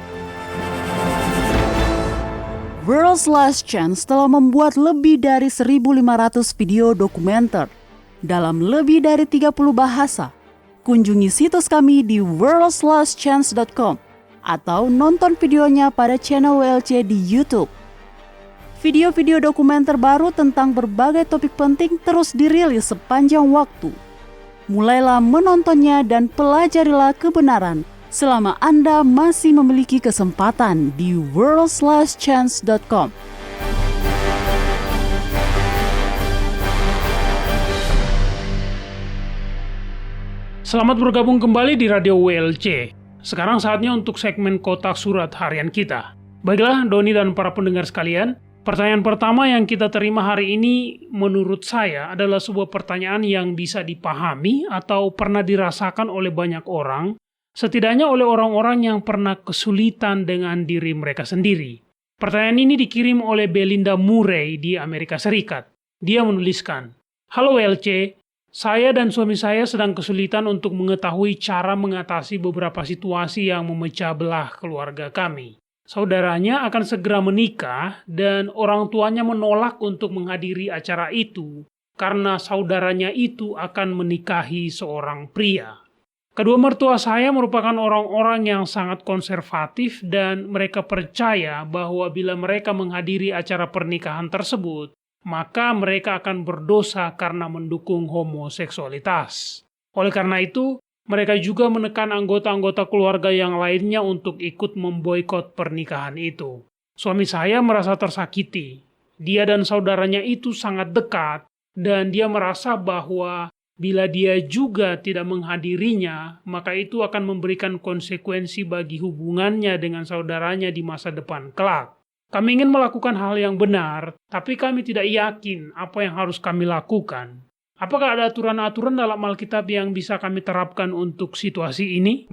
World's Last Chance telah membuat lebih dari 1.500 video dokumenter dalam lebih dari 30 bahasa. Kunjungi situs kami di worldslastchance.com atau nonton videonya pada channel WLC di YouTube. Video-video dokumen terbaru tentang berbagai topik penting terus dirilis sepanjang waktu. Mulailah menontonnya dan pelajarilah kebenaran selama Anda masih memiliki kesempatan di worldslastchance.com. Selamat bergabung kembali di Radio WLC. Sekarang saatnya untuk segmen Kotak Surat Harian kita. Baiklah, Doni dan para pendengar sekalian, pertanyaan pertama yang kita terima hari ini menurut saya adalah sebuah pertanyaan yang bisa dipahami atau pernah dirasakan oleh banyak orang, setidaknya oleh orang-orang yang pernah kesulitan dengan diri mereka sendiri. Pertanyaan ini dikirim oleh Belinda Murray di Amerika Serikat. Dia menuliskan, "Halo WLC, saya dan suami saya sedang kesulitan untuk mengetahui cara mengatasi beberapa situasi yang memecah belah keluarga kami. Saudaranya akan segera menikah dan orang tuanya menolak untuk menghadiri acara itu karena saudaranya itu akan menikahi seorang pria. Kedua mertua saya merupakan orang-orang yang sangat konservatif dan mereka percaya bahwa bila mereka menghadiri acara pernikahan tersebut, maka mereka akan berdosa karena mendukung homoseksualitas. Oleh karena itu, mereka juga menekan anggota-anggota keluarga yang lainnya untuk ikut memboikot pernikahan itu. Suami saya merasa tersakiti. Dia dan saudaranya itu sangat dekat, dan dia merasa bahwa bila dia juga tidak menghadirinya, maka itu akan memberikan konsekuensi bagi hubungannya dengan saudaranya di masa depan kelak. Kami ingin melakukan hal yang benar, tapi kami tidak yakin apa yang harus kami lakukan. Apakah ada aturan-aturan dalam Alkitab yang bisa kami terapkan untuk situasi ini?"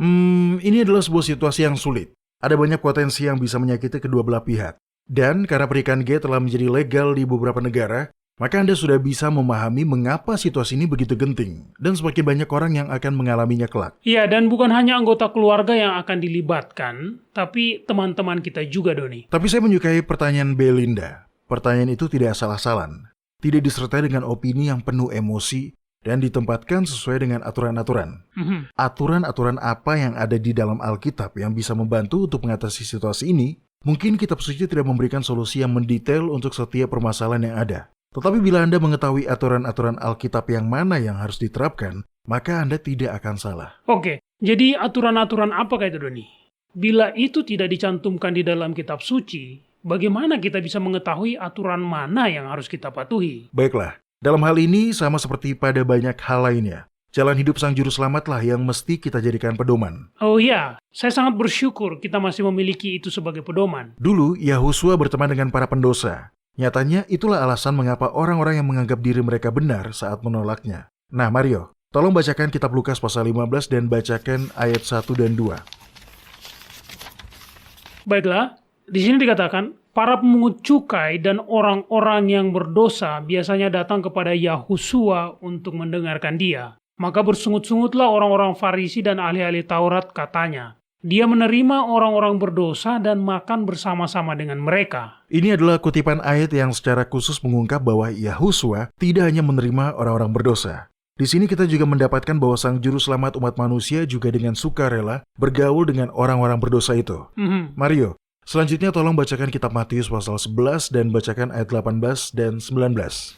Ini adalah sebuah situasi yang sulit. Ada banyak potensi yang bisa menyakiti kedua belah pihak. Dan karena pernikahan gay telah menjadi legal di beberapa negara, maka Anda sudah bisa memahami mengapa situasi ini begitu genting, dan semakin banyak orang yang akan mengalaminya kelak. Iya, dan bukan hanya anggota keluarga yang akan dilibatkan, tapi teman-teman kita juga, Doni. Tapi saya menyukai pertanyaan Belinda. Pertanyaan itu tidak asal-asalan, tidak disertai dengan opini yang penuh emosi, dan ditempatkan sesuai dengan aturan-aturan. Aturan-aturan apa yang ada di dalam Alkitab yang bisa membantu untuk mengatasi situasi ini? Mungkin kitab suci tidak memberikan solusi yang mendetail untuk setiap permasalahan yang ada. Tetapi bila Anda mengetahui aturan-aturan Alkitab yang mana yang harus diterapkan, maka Anda tidak akan salah. Oke, jadi aturan-aturan apakah itu, Doni? Bila itu tidak dicantumkan di dalam kitab suci, bagaimana kita bisa mengetahui aturan mana yang harus kita patuhi? Baiklah, dalam hal ini sama seperti pada banyak hal lainnya. Jalan hidup Sang Juru Selamatlah yang mesti kita jadikan pedoman. Oh iya, saya sangat bersyukur kita masih memiliki itu sebagai pedoman. Dulu, Yahusua berteman dengan para pendosa. Nyatanya, itulah alasan mengapa orang-orang yang menganggap diri mereka benar saat menolaknya. Nah, Mario, tolong bacakan kitab Lukas pasal 15 dan bacakan ayat 1 dan 2. Baiklah, di sini dikatakan, para pemungut cukai dan orang-orang yang berdosa biasanya datang kepada Yahusua untuk mendengarkan dia. Maka bersungut-sungutlah orang-orang Farisi dan ahli-ahli Taurat katanya, "Dia menerima orang-orang berdosa dan makan bersama-sama dengan mereka." Ini adalah kutipan ayat yang secara khusus mengungkap bahwa Yahusua tidak hanya menerima orang-orang berdosa. Di sini kita juga mendapatkan bahwa Sang Juru Selamat umat manusia juga dengan sukarela bergaul dengan orang-orang berdosa itu. Mario, selanjutnya tolong bacakan kitab Matius pasal 11 dan bacakan ayat 18 dan 19.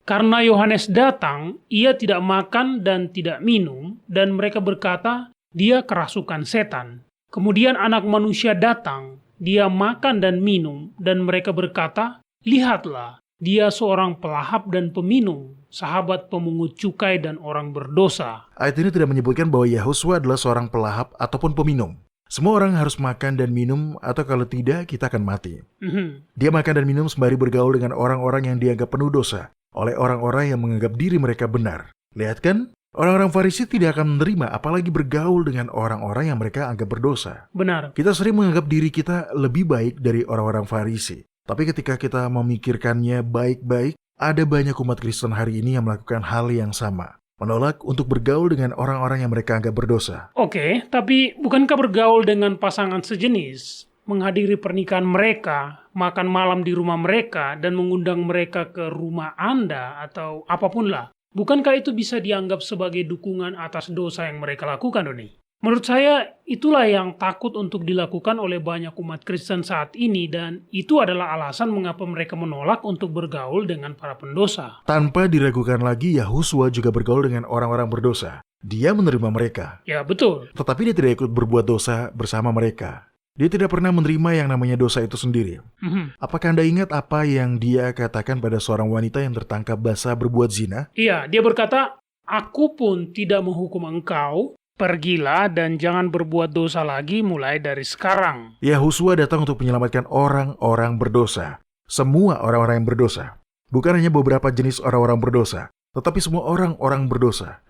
Karena Yohanes datang, ia tidak makan dan tidak minum, dan mereka berkata, "Dia kerasukan setan." Kemudian anak manusia datang, dia makan dan minum, dan mereka berkata, "Lihatlah, dia seorang pelahap dan peminum, sahabat pemungut cukai dan orang berdosa." Ayat ini tidak menyebutkan bahwa Yahusua adalah seorang pelahap ataupun peminum. Semua orang harus makan dan minum, atau kalau tidak, kita akan mati. Dia makan dan minum sembari bergaul dengan orang-orang yang dianggap penuh dosa, oleh orang-orang yang menganggap diri mereka benar. Lihat kan? Orang-orang Farisi tidak akan menerima apalagi bergaul dengan orang-orang yang mereka anggap berdosa. Benar. Kita sering menganggap diri kita lebih baik dari orang-orang Farisi. Tapi ketika kita memikirkannya baik-baik, ada banyak umat Kristen hari ini yang melakukan hal yang sama. Menolak untuk bergaul dengan orang-orang yang mereka anggap berdosa. Oke, tapi bukankah bergaul dengan pasangan sejenis, menghadiri pernikahan mereka, makan malam di rumah mereka, dan mengundang mereka ke rumah Anda atau apapun lah, Bukankah itu bisa dianggap sebagai dukungan atas dosa yang mereka lakukan, Doni? Menurut saya, itulah yang takut untuk dilakukan oleh banyak umat Kristen saat ini, dan itu adalah alasan mengapa mereka menolak untuk bergaul dengan para pendosa. Tanpa diragukan lagi, Yahusua juga bergaul dengan orang-orang berdosa. Dia menerima mereka, Ya, betul. tetapi dia tidak ikut berbuat dosa bersama mereka. Dia tidak pernah menerima yang namanya dosa itu sendiri. Apakah Anda ingat apa yang dia katakan pada seorang wanita yang tertangkap basah berbuat zina? Iya, dia berkata, "Aku pun tidak menghukum engkau, pergilah dan jangan berbuat dosa lagi mulai dari sekarang." Yahusua datang untuk menyelamatkan orang-orang berdosa. Semua orang-orang yang berdosa. Bukan hanya beberapa jenis orang-orang berdosa, tetapi semua orang-orang berdosa.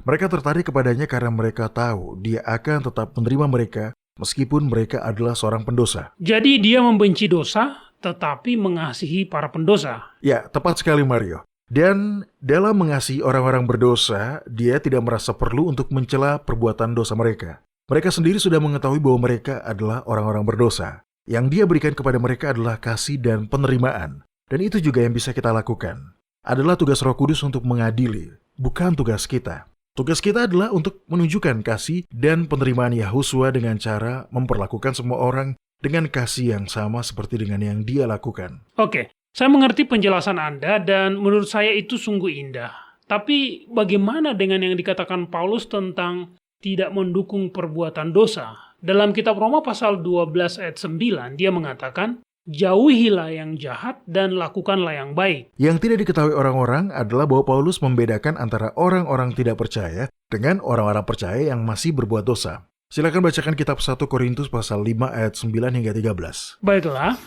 Mereka tertarik kepadanya karena mereka tahu dia akan tetap menerima mereka meskipun mereka adalah seorang pendosa. Jadi dia membenci dosa, tetapi mengasihi para pendosa. Ya, tepat sekali Mario. Dan dalam mengasihi orang-orang berdosa, dia tidak merasa perlu untuk mencela perbuatan dosa mereka. Mereka sendiri sudah mengetahui bahwa mereka adalah orang-orang berdosa. Yang dia berikan kepada mereka adalah kasih dan penerimaan. Dan itu juga yang bisa kita lakukan. Adalah tugas Roh Kudus untuk mengadili, bukan tugas kita. Tugas kita adalah untuk menunjukkan kasih dan penerimaan Yahusua dengan cara memperlakukan semua orang dengan kasih yang sama seperti dengan yang dia lakukan. Oke, saya mengerti penjelasan Anda dan menurut saya itu sungguh indah. Tapi bagaimana dengan yang dikatakan Paulus tentang tidak mendukung perbuatan dosa? Dalam kitab Roma pasal 12 ayat 9, dia mengatakan, "Jauhilah yang jahat dan lakukanlah yang baik." Yang tidak diketahui orang-orang adalah bahwa Paulus membedakan antara orang-orang tidak percaya dengan orang-orang percaya yang masih berbuat dosa. Silakan bacakan kitab 1 Korintus pasal 5 ayat 9 hingga 13. Baiklah.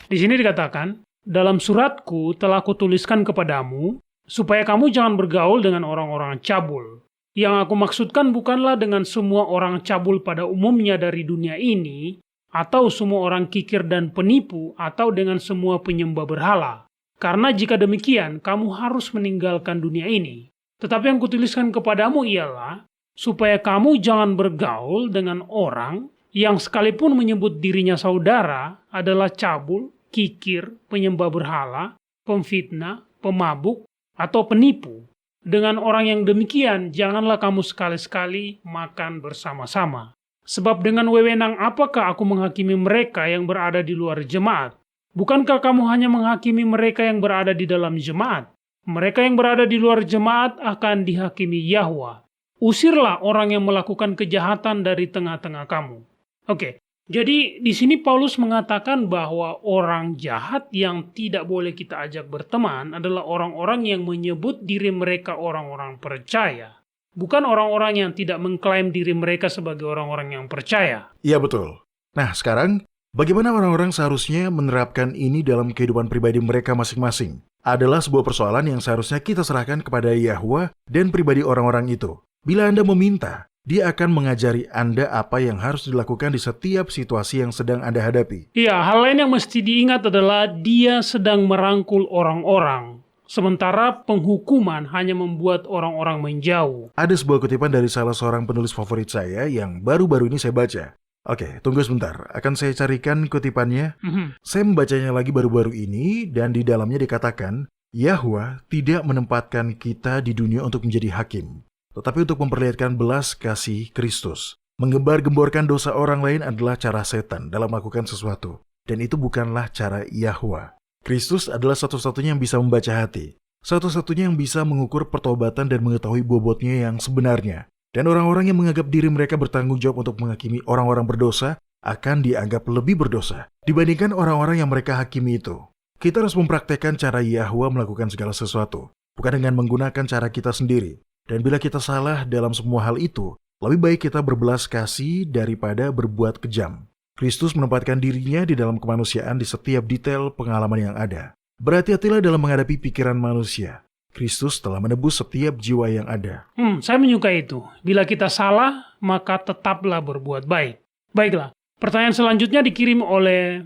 Di sini dikatakan, "Dalam suratku telah kutuliskan kepadamu, supaya kamu jangan bergaul dengan orang-orang cabul. Yang aku maksudkan bukanlah dengan semua orang cabul pada umumnya dari dunia ini, atau semua orang kikir dan penipu, atau dengan semua penyembah berhala. Karena jika demikian, kamu harus meninggalkan dunia ini. Tetapi yang kutuliskan kepadamu ialah, supaya kamu jangan bergaul dengan orang yang sekalipun menyebut dirinya saudara adalah cabul, kikir, penyembah berhala, pemfitnah, pemabuk, atau penipu. Dengan orang yang demikian, janganlah kamu sekali-sekali makan bersama-sama. Sebab dengan wewenang apakah aku menghakimi mereka yang berada di luar jemaat? Bukankah kamu hanya menghakimi mereka yang berada di dalam jemaat? Mereka yang berada di luar jemaat akan dihakimi Yahwa. Usirlah orang yang melakukan kejahatan dari tengah-tengah kamu. Oke. Jadi di sini Paulus mengatakan bahwa orang jahat yang tidak boleh kita ajak berteman adalah orang-orang yang menyebut diri mereka orang-orang percaya. Bukan orang-orang yang tidak mengklaim diri mereka sebagai orang-orang yang percaya. Iya betul. Nah sekarang, bagaimana orang-orang seharusnya menerapkan ini dalam kehidupan pribadi mereka masing-masing? Adalah sebuah persoalan yang seharusnya kita serahkan kepada Yahwa dan pribadi orang-orang itu. Bila Anda meminta, Dia akan mengajari Anda apa yang harus dilakukan di setiap situasi yang sedang Anda hadapi. Iya, hal lain yang mesti diingat adalah Dia sedang merangkul orang-orang. Sementara penghukuman hanya membuat orang-orang menjauh. Ada sebuah kutipan dari salah seorang penulis favorit saya yang baru-baru ini saya baca. Oke, tunggu sebentar. Akan saya carikan kutipannya. Saya membacanya lagi baru-baru ini dan di dalamnya dikatakan, Yahwa tidak menempatkan kita di dunia untuk menjadi hakim, tetapi untuk memperlihatkan belas kasih Kristus. Menggembar-gemborkan dosa orang lain adalah cara setan dalam melakukan sesuatu. Dan itu bukanlah cara Yahwa. Kristus adalah satu-satunya yang bisa membaca hati. Satu-satunya yang bisa mengukur pertobatan dan mengetahui bobotnya yang sebenarnya. Dan orang-orang yang menganggap diri mereka bertanggung jawab untuk menghakimi orang-orang berdosa akan dianggap lebih berdosa dibandingkan orang-orang yang mereka hakimi itu. Kita harus mempraktekkan cara Yahwa melakukan segala sesuatu, bukan dengan menggunakan cara kita sendiri. Dan bila kita salah dalam semua hal itu, lebih baik kita berbelas kasih daripada berbuat kejam. Kristus menempatkan dirinya di dalam kemanusiaan di setiap detail pengalaman yang ada. Berhati-hatilah dalam menghadapi pikiran manusia. Kristus telah menebus setiap jiwa yang ada. Saya menyukai itu. Bila kita salah, maka tetaplah berbuat baik. Baiklah, pertanyaan selanjutnya dikirim oleh...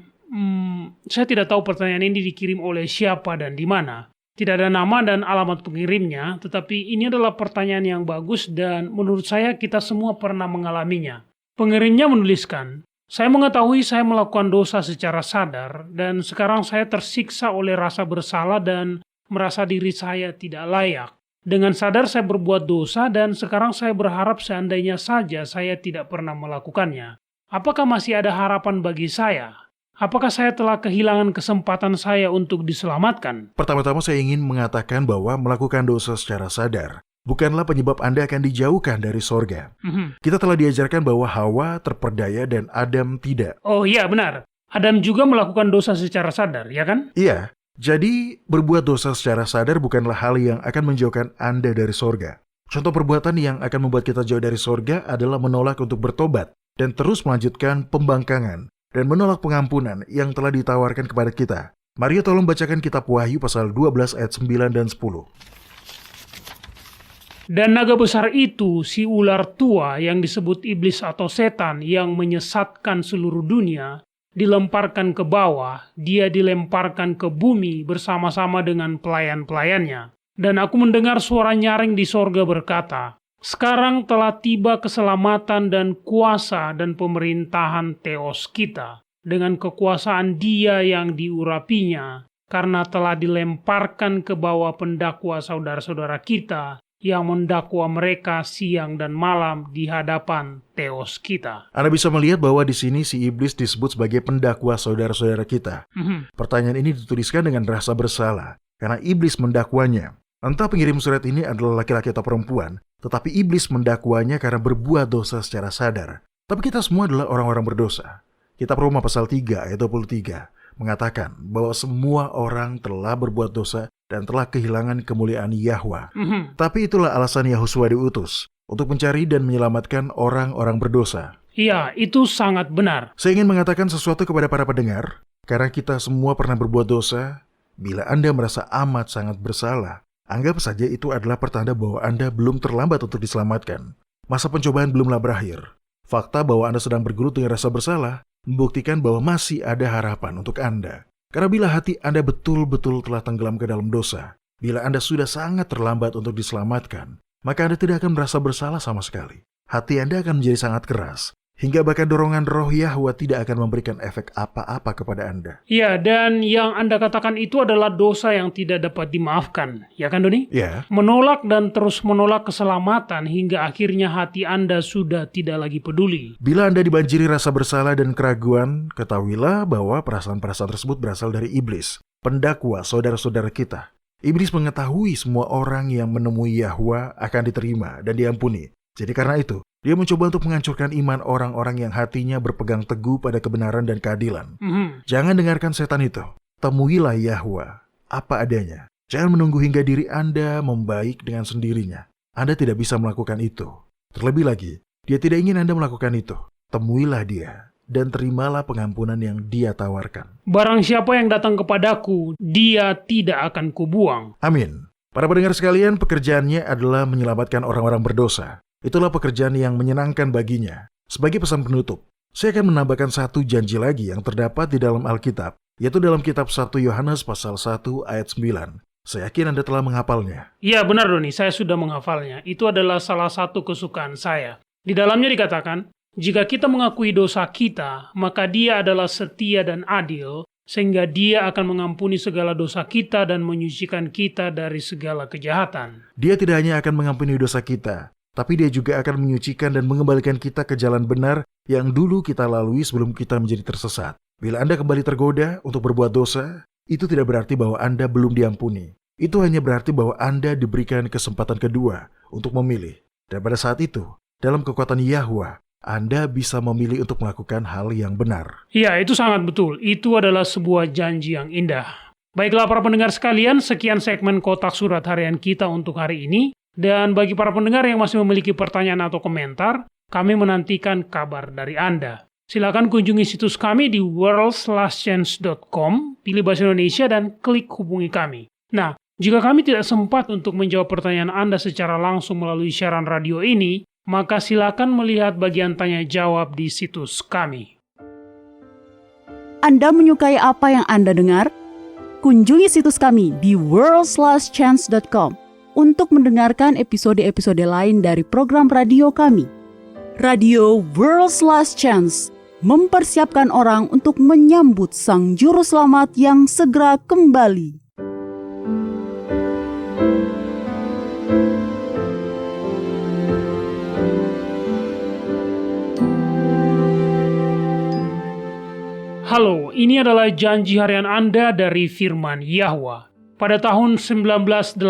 saya tidak tahu pertanyaan ini dikirim oleh siapa dan di mana. Tidak ada nama dan alamat pengirimnya, tetapi ini adalah pertanyaan yang bagus dan menurut saya kita semua pernah mengalaminya. Pengirimnya menuliskan, Saya mengetahui saya melakukan dosa secara sadar dan sekarang saya tersiksa oleh rasa bersalah dan merasa diri saya tidak layak. Dengan sadar saya berbuat dosa dan sekarang saya berharap seandainya saja saya tidak pernah melakukannya. Apakah masih ada harapan bagi saya? Apakah saya telah kehilangan kesempatan saya untuk diselamatkan? Pertama-tama saya ingin mengatakan bahwa melakukan dosa secara sadar bukanlah penyebab Anda akan dijauhkan dari sorga. Kita telah diajarkan bahwa Hawa terperdaya dan Adam tidak. Oh iya, benar. Adam juga melakukan dosa secara sadar, ya kan? Iya, jadi berbuat dosa secara sadar bukanlah hal yang akan menjauhkan Anda dari sorga. Contoh perbuatan yang akan membuat kita jauh dari sorga adalah menolak untuk bertobat dan terus melanjutkan pembangkangan dan menolak pengampunan yang telah ditawarkan kepada kita. Mario tolong bacakan kitab Wahyu pasal 12 ayat 9 dan 10. Dan naga besar itu, si ular tua yang disebut iblis atau setan yang menyesatkan seluruh dunia, dilemparkan ke bawah, dia dilemparkan ke bumi bersama-sama dengan pelayan-pelayannya. Dan aku mendengar suara nyaring di sorga berkata, sekarang telah tiba keselamatan dan kuasa dan pemerintahan Theos kita, dengan kekuasaan dia yang diurapinya, karena telah dilemparkan ke bawah pendakwa saudara-saudara kita, yang mendakwa mereka siang dan malam di hadapan Theos kita. Anda bisa melihat bahwa di sini si iblis disebut sebagai pendakwa saudara-saudara kita. Pertanyaan ini dituliskan dengan rasa bersalah, karena iblis mendakwanya. Entah pengirim surat ini adalah laki-laki atau perempuan, tetapi iblis mendakwanya karena berbuat dosa secara sadar. Tapi kita semua adalah orang-orang berdosa. Kitab Roma pasal 3 ayat 23 mengatakan bahwa semua orang telah berbuat dosa dan telah kehilangan kemuliaan Yahwa. Tapi itulah alasan Yahusua diutus, untuk mencari dan menyelamatkan orang-orang berdosa. Iya, itu sangat benar. Saya ingin mengatakan sesuatu kepada para pendengar, karena kita semua pernah berbuat dosa. Bila Anda merasa amat sangat bersalah, anggap saja itu adalah pertanda bahwa Anda belum terlambat untuk diselamatkan. Masa pencobaan belumlah berakhir. Fakta bahwa Anda sedang bergelut dengan rasa bersalah membuktikan bahwa masih ada harapan untuk Anda. Karena bila hati Anda betul-betul telah tenggelam ke dalam dosa, bila Anda sudah sangat terlambat untuk diselamatkan, maka Anda tidak akan merasa bersalah sama sekali. Hati Anda akan menjadi sangat keras, hingga bahkan dorongan roh Yahwa tidak akan memberikan efek apa-apa kepada Anda. Ya, dan yang Anda katakan itu adalah dosa yang tidak dapat dimaafkan. Ya kan, Doni? Ya. Menolak dan terus menolak keselamatan hingga akhirnya hati Anda sudah tidak lagi peduli. Bila Anda dibanjiri rasa bersalah dan keraguan, ketahuilah bahwa perasaan-perasaan tersebut berasal dari iblis, pendakwa saudara-saudara kita. Iblis mengetahui semua orang yang menemui Yahwa akan diterima dan diampuni. Jadi karena itu, dia mencoba untuk menghancurkan iman orang-orang yang hatinya berpegang teguh pada kebenaran dan keadilan. Jangan dengarkan setan itu. Temuilah Yahwa apa adanya. Jangan menunggu hingga diri Anda membaik dengan sendirinya. Anda tidak bisa melakukan itu. Terlebih lagi, dia tidak ingin Anda melakukan itu. Temuilah dia dan terimalah pengampunan yang dia tawarkan. Barang siapa yang datang kepadaku, dia tidak akan kubuang. Amin. Para pendengar sekalian, pekerjaannya adalah menyelamatkan orang-orang berdosa. Itulah pekerjaan yang menyenangkan baginya. Sebagai pesan penutup, saya akan menambahkan satu janji lagi yang terdapat di dalam Alkitab, yaitu dalam kitab 1 Yohanes pasal 1 ayat 9. Saya yakin Anda telah menghafalnya. Iya benar Doni, saya sudah menghafalnya. Itu adalah salah satu kesukaan saya. Di dalamnya dikatakan, jika kita mengakui dosa kita, maka Dia adalah setia dan adil, sehingga Dia akan mengampuni segala dosa kita dan menyucikan kita dari segala kejahatan. Dia tidak hanya akan mengampuni dosa kita, tapi Dia juga akan menyucikan dan mengembalikan kita ke jalan benar yang dulu kita lalui sebelum kita menjadi tersesat. Bila Anda kembali tergoda untuk berbuat dosa, itu tidak berarti bahwa Anda belum diampuni. Itu hanya berarti bahwa Anda diberikan kesempatan kedua untuk memilih. Dan pada saat itu, dalam kekuatan Yahwa, Anda bisa memilih untuk melakukan hal yang benar. Iya, itu sangat betul. Itu adalah sebuah janji yang indah. Baiklah para pendengar sekalian, sekian segmen Kotak Surat Harian kita untuk hari ini. Dan bagi para pendengar yang masih memiliki pertanyaan atau komentar, kami menantikan kabar dari Anda. Silakan kunjungi situs kami di worldslastchance.com, pilih bahasa Indonesia dan klik hubungi kami. Nah, jika kami tidak sempat untuk menjawab pertanyaan Anda secara langsung melalui siaran radio ini, maka silakan melihat bagian tanya jawab di situs kami. Anda menyukai apa yang Anda dengar? Kunjungi situs kami di worldslastchance.com untuk mendengarkan episode-episode lain dari program radio kami. Radio World's Last Chance, mempersiapkan orang untuk menyambut Sang Juru Selamat yang segera kembali. Halo, ini adalah janji harian Anda dari firman Yahwa. Pada tahun 1989,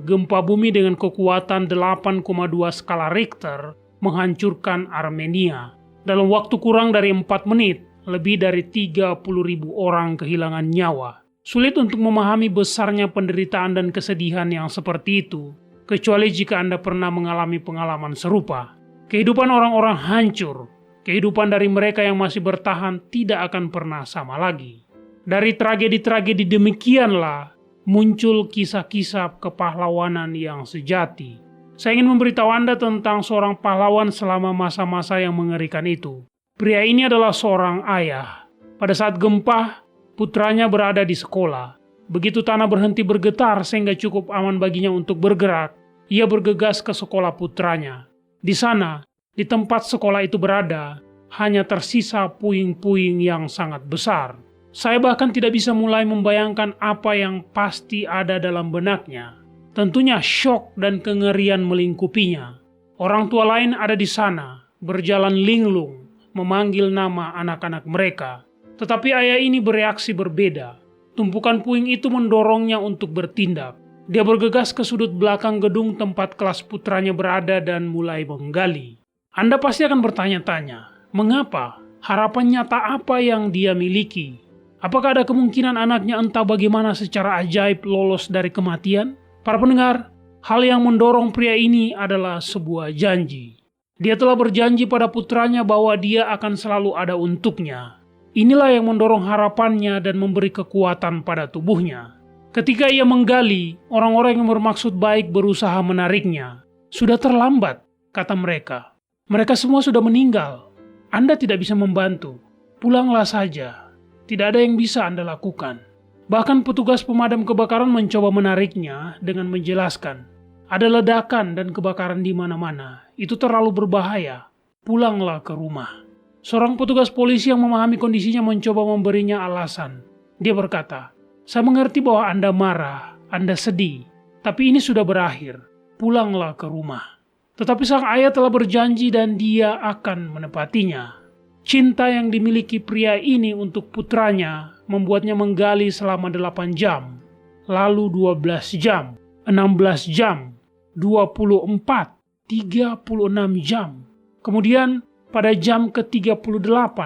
gempa bumi dengan kekuatan 8,2 skala Richter menghancurkan Armenia. Dalam waktu kurang dari 4 menit, lebih dari 30.000 orang kehilangan nyawa. Sulit untuk memahami besarnya penderitaan dan kesedihan yang seperti itu, kecuali jika Anda pernah mengalami pengalaman serupa. Kehidupan orang-orang hancur. Kehidupan dari mereka yang masih bertahan tidak akan pernah sama lagi. Dari tragedi-tragedi demikianlah muncul kisah-kisah kepahlawanan yang sejati. Saya ingin memberitahu Anda tentang seorang pahlawan selama masa-masa yang mengerikan itu. Pria ini adalah seorang ayah. Pada saat gempa, putranya berada di sekolah. Begitu tanah berhenti bergetar sehingga cukup aman baginya untuk bergerak, ia bergegas ke sekolah putranya. Di sana, di tempat sekolah itu berada, hanya tersisa puing-puing yang sangat besar. Saya bahkan tidak bisa mulai membayangkan apa yang pasti ada dalam benaknya. Tentunya syok dan kengerian melingkupinya. Orang tua lain ada di sana, berjalan linglung, memanggil nama anak-anak mereka. Tetapi ayah ini bereaksi berbeda. Tumpukan puing itu mendorongnya untuk bertindak. Dia bergegas ke sudut belakang gedung tempat kelas putranya berada dan mulai menggali. Anda pasti akan bertanya-tanya, mengapa? Harapan nyata apa yang dia miliki? Apakah ada kemungkinan anaknya entah bagaimana secara ajaib lolos dari kematian? Para pendengar, hal yang mendorong pria ini adalah sebuah janji. Dia telah berjanji pada putranya bahwa dia akan selalu ada untuknya. Inilah yang mendorong harapannya dan memberi kekuatan pada tubuhnya. Ketika ia menggali, orang-orang yang bermaksud baik berusaha menariknya. Sudah terlambat, kata mereka. Mereka semua sudah meninggal. Anda tidak bisa membantu. Pulanglah saja. Tidak ada yang bisa Anda lakukan. Bahkan petugas pemadam kebakaran mencoba menariknya dengan menjelaskan, ada ledakan dan kebakaran di mana-mana. Itu terlalu berbahaya. Pulanglah ke rumah. Seorang petugas polisi yang memahami kondisinya mencoba memberinya alasan. Dia berkata, saya mengerti bahwa Anda marah, Anda sedih, tapi ini sudah berakhir. Pulanglah ke rumah. Tetapi sang ayah telah berjanji dan dia akan menepatinya. Cinta yang dimiliki pria ini untuk putranya membuatnya menggali selama 8 jam, lalu 12 jam, 16 jam, 24, 36 jam. Kemudian pada jam ke-38,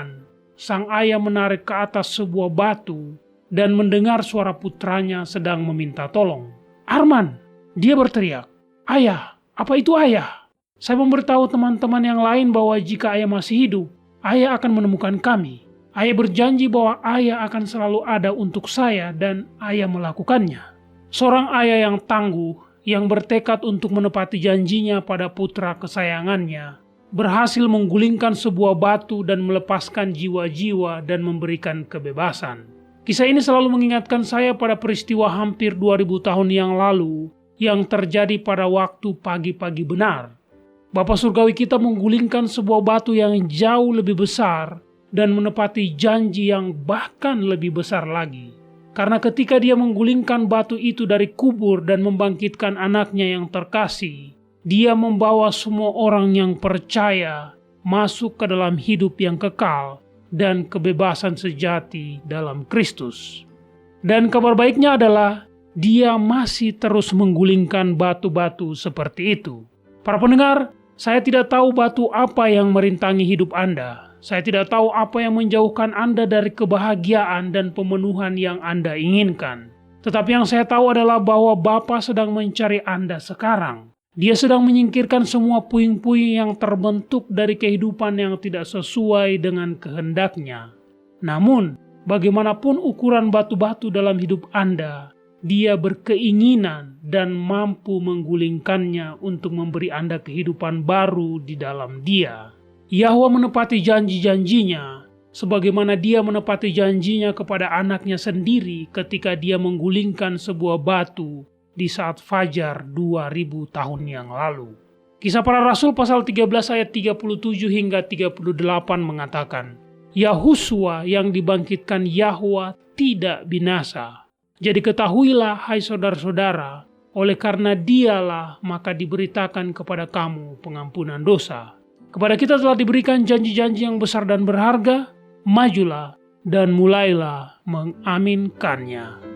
sang ayah menarik ke atas sebuah batu dan mendengar suara putranya sedang meminta tolong. Arman, dia berteriak, ayah, apa itu ayah? Saya memberitahu teman-teman yang lain bahwa jika ayah masih hidup, ayah akan menemukan kami. Ayah berjanji bahwa ayah akan selalu ada untuk saya dan ayah melakukannya. Seorang ayah yang tangguh, yang bertekad untuk menepati janjinya pada putra kesayangannya, berhasil menggulingkan sebuah batu dan melepaskan jiwa-jiwa dan memberikan kebebasan. Kisah ini selalu mengingatkan saya pada peristiwa hampir 2000 tahun yang lalu yang terjadi pada waktu pagi-pagi benar. Bapa Surgawi kita menggulingkan sebuah batu yang jauh lebih besar dan menepati janji yang bahkan lebih besar lagi. Karena ketika dia menggulingkan batu itu dari kubur dan membangkitkan anaknya yang terkasih, dia membawa semua orang yang percaya masuk ke dalam hidup yang kekal dan kebebasan sejati dalam Kristus. Dan kabar baiknya adalah dia masih terus menggulingkan batu-batu seperti itu. Para pendengar, saya tidak tahu batu apa yang merintangi hidup Anda. Saya tidak tahu apa yang menjauhkan Anda dari kebahagiaan dan pemenuhan yang Anda inginkan. Tetapi yang saya tahu adalah bahwa Bapa sedang mencari Anda sekarang. Dia sedang menyingkirkan semua puing-puing yang terbentuk dari kehidupan yang tidak sesuai dengan kehendaknya. Namun, bagaimanapun ukuran batu-batu dalam hidup Anda, Dia berkeinginan dan mampu menggulingkannya untuk memberi Anda kehidupan baru di dalam Dia. Yahwa menepati janji-janjinya, sebagaimana Dia menepati janjinya kepada anaknya sendiri ketika Dia menggulingkan sebuah batu di saat fajar 2000 tahun yang lalu. Kisah Para Rasul pasal 13 ayat 37 hingga 38 mengatakan, Yahusua yang dibangkitkan Yahwa tidak binasa. Jadi ketahuilah hai saudara-saudara, oleh karena dialah maka diberitakan kepada kamu pengampunan dosa. Kepada kita telah diberikan janji-janji yang besar dan berharga, majulah dan mulailah mengaminkannya.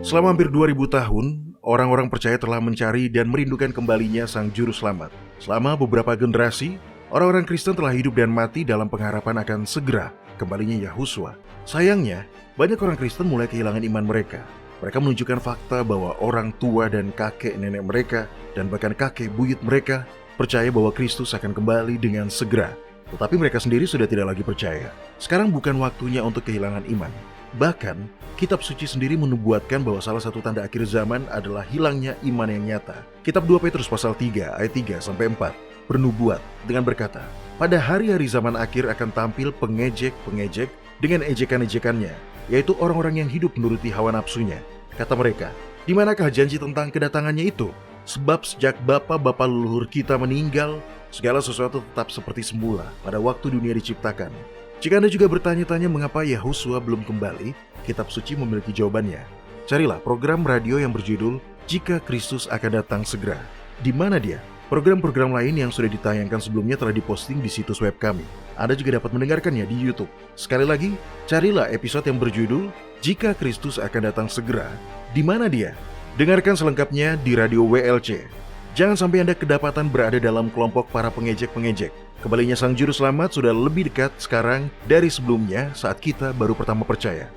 Selama hampir 2000 tahun, orang-orang percaya telah mencari dan merindukan kembalinya Sang Juru Selamat. Selama beberapa generasi, orang-orang Kristen telah hidup dan mati dalam pengharapan akan segera kembalinya Yahusua. Sayangnya, banyak orang Kristen mulai kehilangan iman mereka. Mereka menunjukkan fakta bahwa orang tua dan kakek nenek mereka, dan bahkan kakek buyut mereka, percaya bahwa Kristus akan kembali dengan segera. Tetapi mereka sendiri sudah tidak lagi percaya. Sekarang bukan waktunya untuk kehilangan iman. Bahkan, Kitab Suci sendiri menubuatkan bahwa salah satu tanda akhir zaman adalah hilangnya iman yang nyata. Kitab 2 Petrus pasal 3 ayat 3-4 bernubuat dengan berkata, pada hari-hari zaman akhir akan tampil pengejek-pengejek dengan ejekan-ejekannya, yaitu orang-orang yang hidup menuruti hawa nafsunya. Kata mereka, di manakah janji tentang kedatangannya itu? Sebab sejak bapa-bapa leluhur kita meninggal, segala sesuatu tetap seperti semula pada waktu dunia diciptakan. Jika Anda juga bertanya-tanya mengapa Yahusua belum kembali, Kitab Suci memiliki jawabannya. Carilah program radio yang berjudul Jika Kristus Akan Datang Segera. Di mana dia? Program-program lain yang sudah ditayangkan sebelumnya telah diposting di situs web kami. Anda juga dapat mendengarkannya di YouTube. Sekali lagi, carilah episode yang berjudul Jika Kristus Akan Datang Segera. Di mana dia? Dengarkan selengkapnya di Radio WLC. Jangan sampai Anda kedapatan berada dalam kelompok para pengejek-pengejek. Kembalinya Sang Juru Selamat sudah lebih dekat sekarang dari sebelumnya saat kita baru pertama percaya.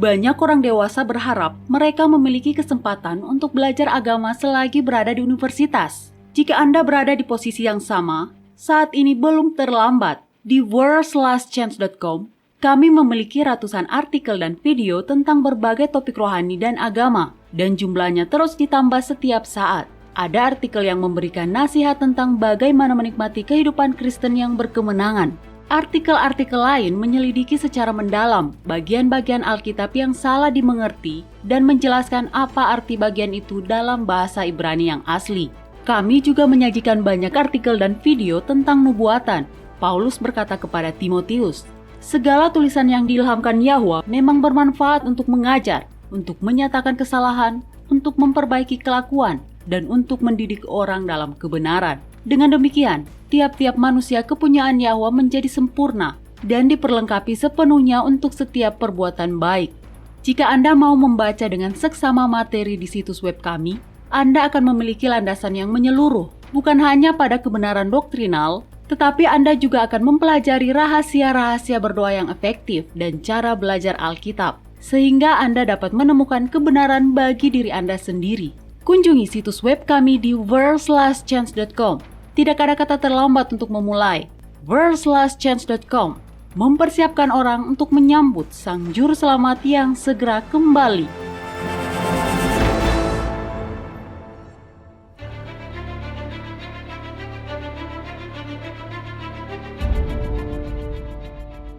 Banyak orang dewasa berharap mereka memiliki kesempatan untuk belajar agama selagi berada di universitas. Jika Anda berada di posisi yang sama, saat ini belum terlambat. Di worldslastchance.com, kami memiliki ratusan artikel dan video tentang berbagai topik rohani dan agama, dan jumlahnya terus ditambah setiap saat. Ada artikel yang memberikan nasihat tentang bagaimana menikmati kehidupan Kristen yang berkemenangan. Artikel-artikel lain menyelidiki secara mendalam bagian-bagian Alkitab yang salah dimengerti dan menjelaskan apa arti bagian itu dalam bahasa Ibrani yang asli. Kami juga menyajikan banyak artikel dan video tentang nubuatan. Paulus berkata kepada Timotius, segala tulisan yang diilhamkan Yahwa memang bermanfaat untuk mengajar, untuk menyatakan kesalahan, untuk memperbaiki kelakuan, dan untuk mendidik orang dalam kebenaran. Dengan demikian, tiap-tiap manusia kepunyaan Yahwa menjadi sempurna dan diperlengkapi sepenuhnya untuk setiap perbuatan baik. Jika Anda mau membaca dengan seksama materi di situs web kami, Anda akan memiliki landasan yang menyeluruh, bukan hanya pada kebenaran doktrinal, tetapi Anda juga akan mempelajari rahasia-rahasia berdoa yang efektif dan cara belajar Alkitab, sehingga Anda dapat menemukan kebenaran bagi diri Anda sendiri. Kunjungi situs web kami di worldslastchance.com. Tidak ada kata terlambat untuk memulai. worldslastchance.com mempersiapkan orang untuk menyambut Sang Juru Selamat yang segera kembali.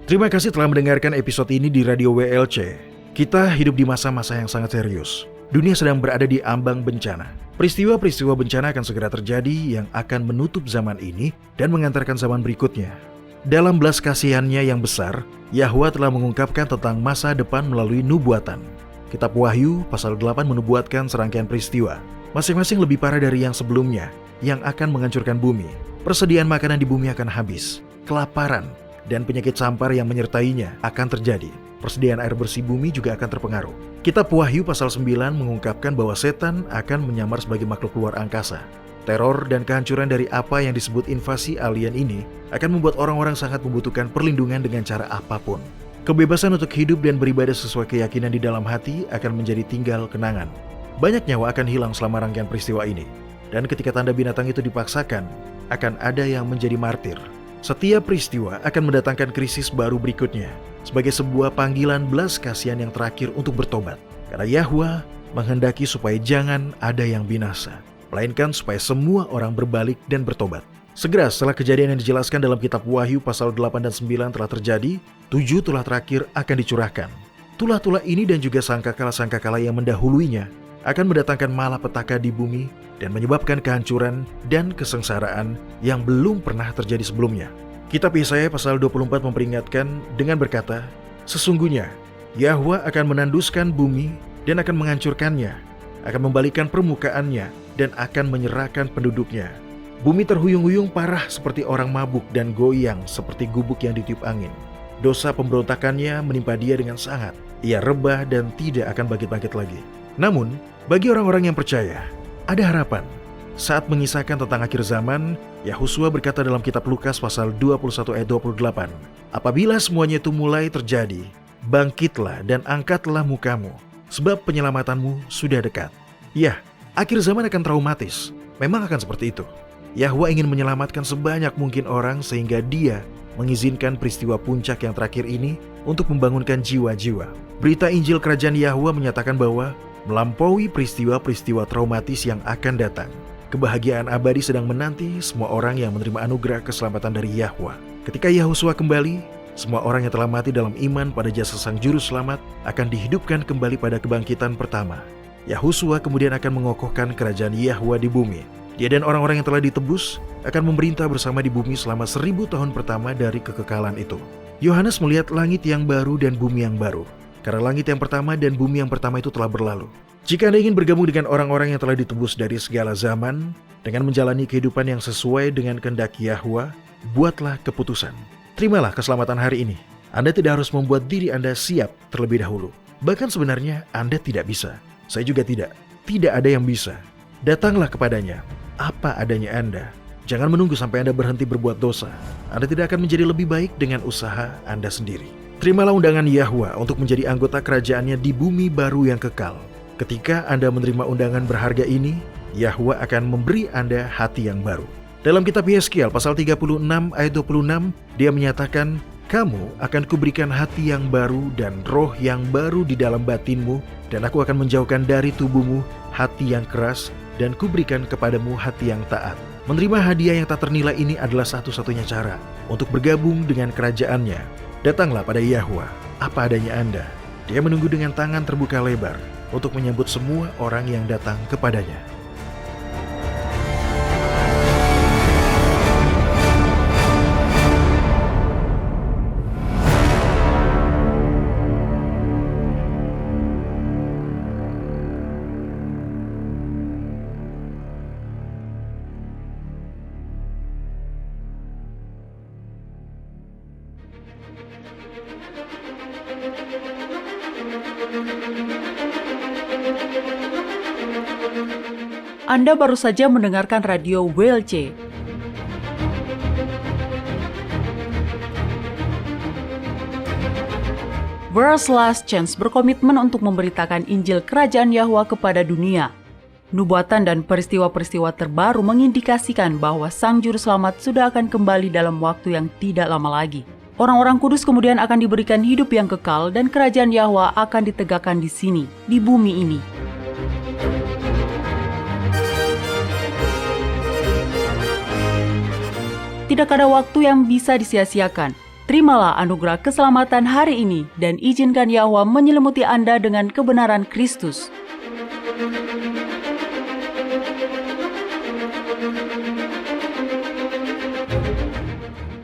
Terima kasih telah mendengarkan episode ini di Radio WLC. Kita hidup di masa-masa yang sangat serius. Dunia sedang berada di ambang bencana. Peristiwa-peristiwa bencana akan segera terjadi yang akan menutup zaman ini dan mengantarkan zaman berikutnya. Dalam belas kasihannya yang besar, Yahwa telah mengungkapkan tentang masa depan melalui nubuatan. Kitab Wahyu pasal 8 menubuatkan serangkaian peristiwa. Masing-masing lebih parah dari yang sebelumnya, yang akan menghancurkan bumi. Persediaan makanan di bumi akan habis. Kelaparan dan penyakit sampar yang menyertainya akan terjadi. Persediaan air bersih bumi juga akan terpengaruh. Kitab Wahyu pasal 9 mengungkapkan bahwa setan akan menyamar sebagai makhluk luar angkasa. Teror dan kehancuran dari apa yang disebut invasi alien ini akan membuat orang-orang sangat membutuhkan perlindungan dengan cara apapun. Kebebasan untuk hidup dan beribadah sesuai keyakinan di dalam hati akan menjadi tinggal kenangan. Banyak nyawa akan hilang selama rangkaian peristiwa ini. Dan ketika tanda binatang itu dipaksakan, akan ada yang menjadi martir. Setiap peristiwa akan mendatangkan krisis baru berikutnya. sebagai sebuah panggilan belas kasihan yang terakhir untuk bertobat. Karena Yahwa menghendaki supaya jangan ada yang binasa, melainkan supaya semua orang berbalik dan bertobat. Segera setelah kejadian yang dijelaskan dalam kitab Wahyu pasal 8 dan 9 telah terjadi, 7 tulah terakhir akan dicurahkan. Tulah-tulah ini dan juga sangkakala-sangkakala yang mendahuluinya akan mendatangkan malapetaka di bumi dan menyebabkan kehancuran dan kesengsaraan yang belum pernah terjadi sebelumnya. Kitab Yesaya pasal 24 memperingatkan dengan berkata, sesungguhnya Yahwa akan menanduskan bumi dan akan menghancurkannya, akan membalikkan permukaannya dan akan menyerahkan penduduknya. Bumi terhuyung-huyung parah seperti orang mabuk dan goyang seperti gubuk yang ditiup angin. Dosa pemberontakannya menimpa dia dengan sangat. Ia rebah dan tidak akan bangkit-bangkit lagi. Namun, bagi orang-orang yang percaya, ada harapan. Saat mengisahkan tentang akhir zaman, Yahusua berkata dalam kitab Lukas pasal 21 ayat 28, apabila semuanya itu mulai terjadi, bangkitlah dan angkatlah mukamu, sebab penyelamatanmu sudah dekat. Ya, akhir zaman akan traumatis. Memang akan seperti itu. Yahwa ingin menyelamatkan sebanyak mungkin orang sehingga dia mengizinkan peristiwa puncak yang terakhir ini untuk membangunkan jiwa-jiwa. Berita Injil Kerajaan Yahwa menyatakan bahwa melampaui peristiwa-peristiwa traumatis yang akan datang, kebahagiaan abadi sedang menanti semua orang yang menerima anugerah keselamatan dari Yahwa. Ketika Yahusua kembali, semua orang yang telah mati dalam iman pada jasa Sang Juru Selamat akan dihidupkan kembali pada kebangkitan pertama. Yahusua kemudian akan mengokohkan kerajaan Yahwa di bumi. Dia dan orang-orang yang telah ditebus akan memerintah bersama di bumi selama 1000 tahun pertama dari kekekalan itu. Yohanes melihat langit yang baru dan bumi yang baru, karena langit yang pertama dan bumi yang pertama itu telah berlalu. Jika Anda ingin bergabung dengan orang-orang yang telah ditebus dari segala zaman, dengan menjalani kehidupan yang sesuai dengan kehendak Yahwa, buatlah keputusan. Terimalah keselamatan hari ini. Anda tidak harus membuat diri Anda siap terlebih dahulu. Bahkan sebenarnya Anda tidak bisa. Saya juga tidak. Tidak ada yang bisa. Datanglah kepadanya, apa adanya Anda. Jangan menunggu sampai Anda berhenti berbuat dosa. Anda tidak akan menjadi lebih baik dengan usaha Anda sendiri. Terimalah undangan Yahwa untuk menjadi anggota kerajaannya di bumi baru yang kekal. Ketika Anda menerima undangan berharga ini, Yahwa akan memberi Anda hati yang baru. Dalam kitab Yeskiel pasal 36 ayat 26, dia menyatakan, kamu akan kuberikan hati yang baru dan roh yang baru di dalam batinmu, dan aku akan menjauhkan dari tubuhmu hati yang keras, dan kuberikan kepadamu hati yang taat. Menerima hadiah yang tak ternilai ini adalah satu-satunya cara untuk bergabung dengan kerajaannya. Datanglah pada Yahwa, apa adanya Anda. Dia menunggu dengan tangan terbuka lebar untuk menyambut semua orang yang datang kepadanya. Anda baru saja mendengarkan radio WLC. World's Last Chance berkomitmen untuk memberitakan Injil Kerajaan Yahwa kepada dunia. Nubuatan dan peristiwa-peristiwa terbaru mengindikasikan bahwa Sang Juru Selamat sudah akan kembali dalam waktu yang tidak lama lagi. Orang-orang kudus kemudian akan diberikan hidup yang kekal dan Kerajaan Yahwa akan ditegakkan di sini, di bumi ini. Tidak ada waktu yang bisa disia-siakan. Terimalah anugerah keselamatan hari ini dan izinkan Yahwa menyelimuti Anda dengan kebenaran Kristus.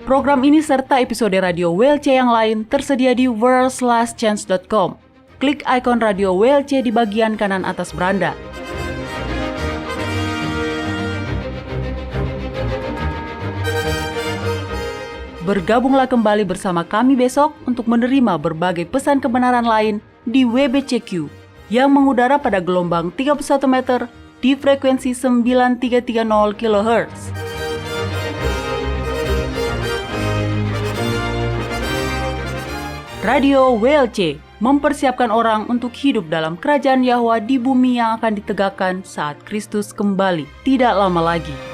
Program ini serta episode radio WLC yang lain tersedia di worldslastchance.com. Klik ikon radio WLC di bagian kanan atas beranda. Bergabunglah kembali bersama kami besok untuk menerima berbagai pesan kebenaran lain di WBCQ yang mengudara pada gelombang 31 meter di frekuensi 9330 kHz. Radio WLC mempersiapkan orang untuk hidup dalam kerajaan Yahwa di bumi yang akan ditegakkan saat Kristus kembali tidak lama lagi.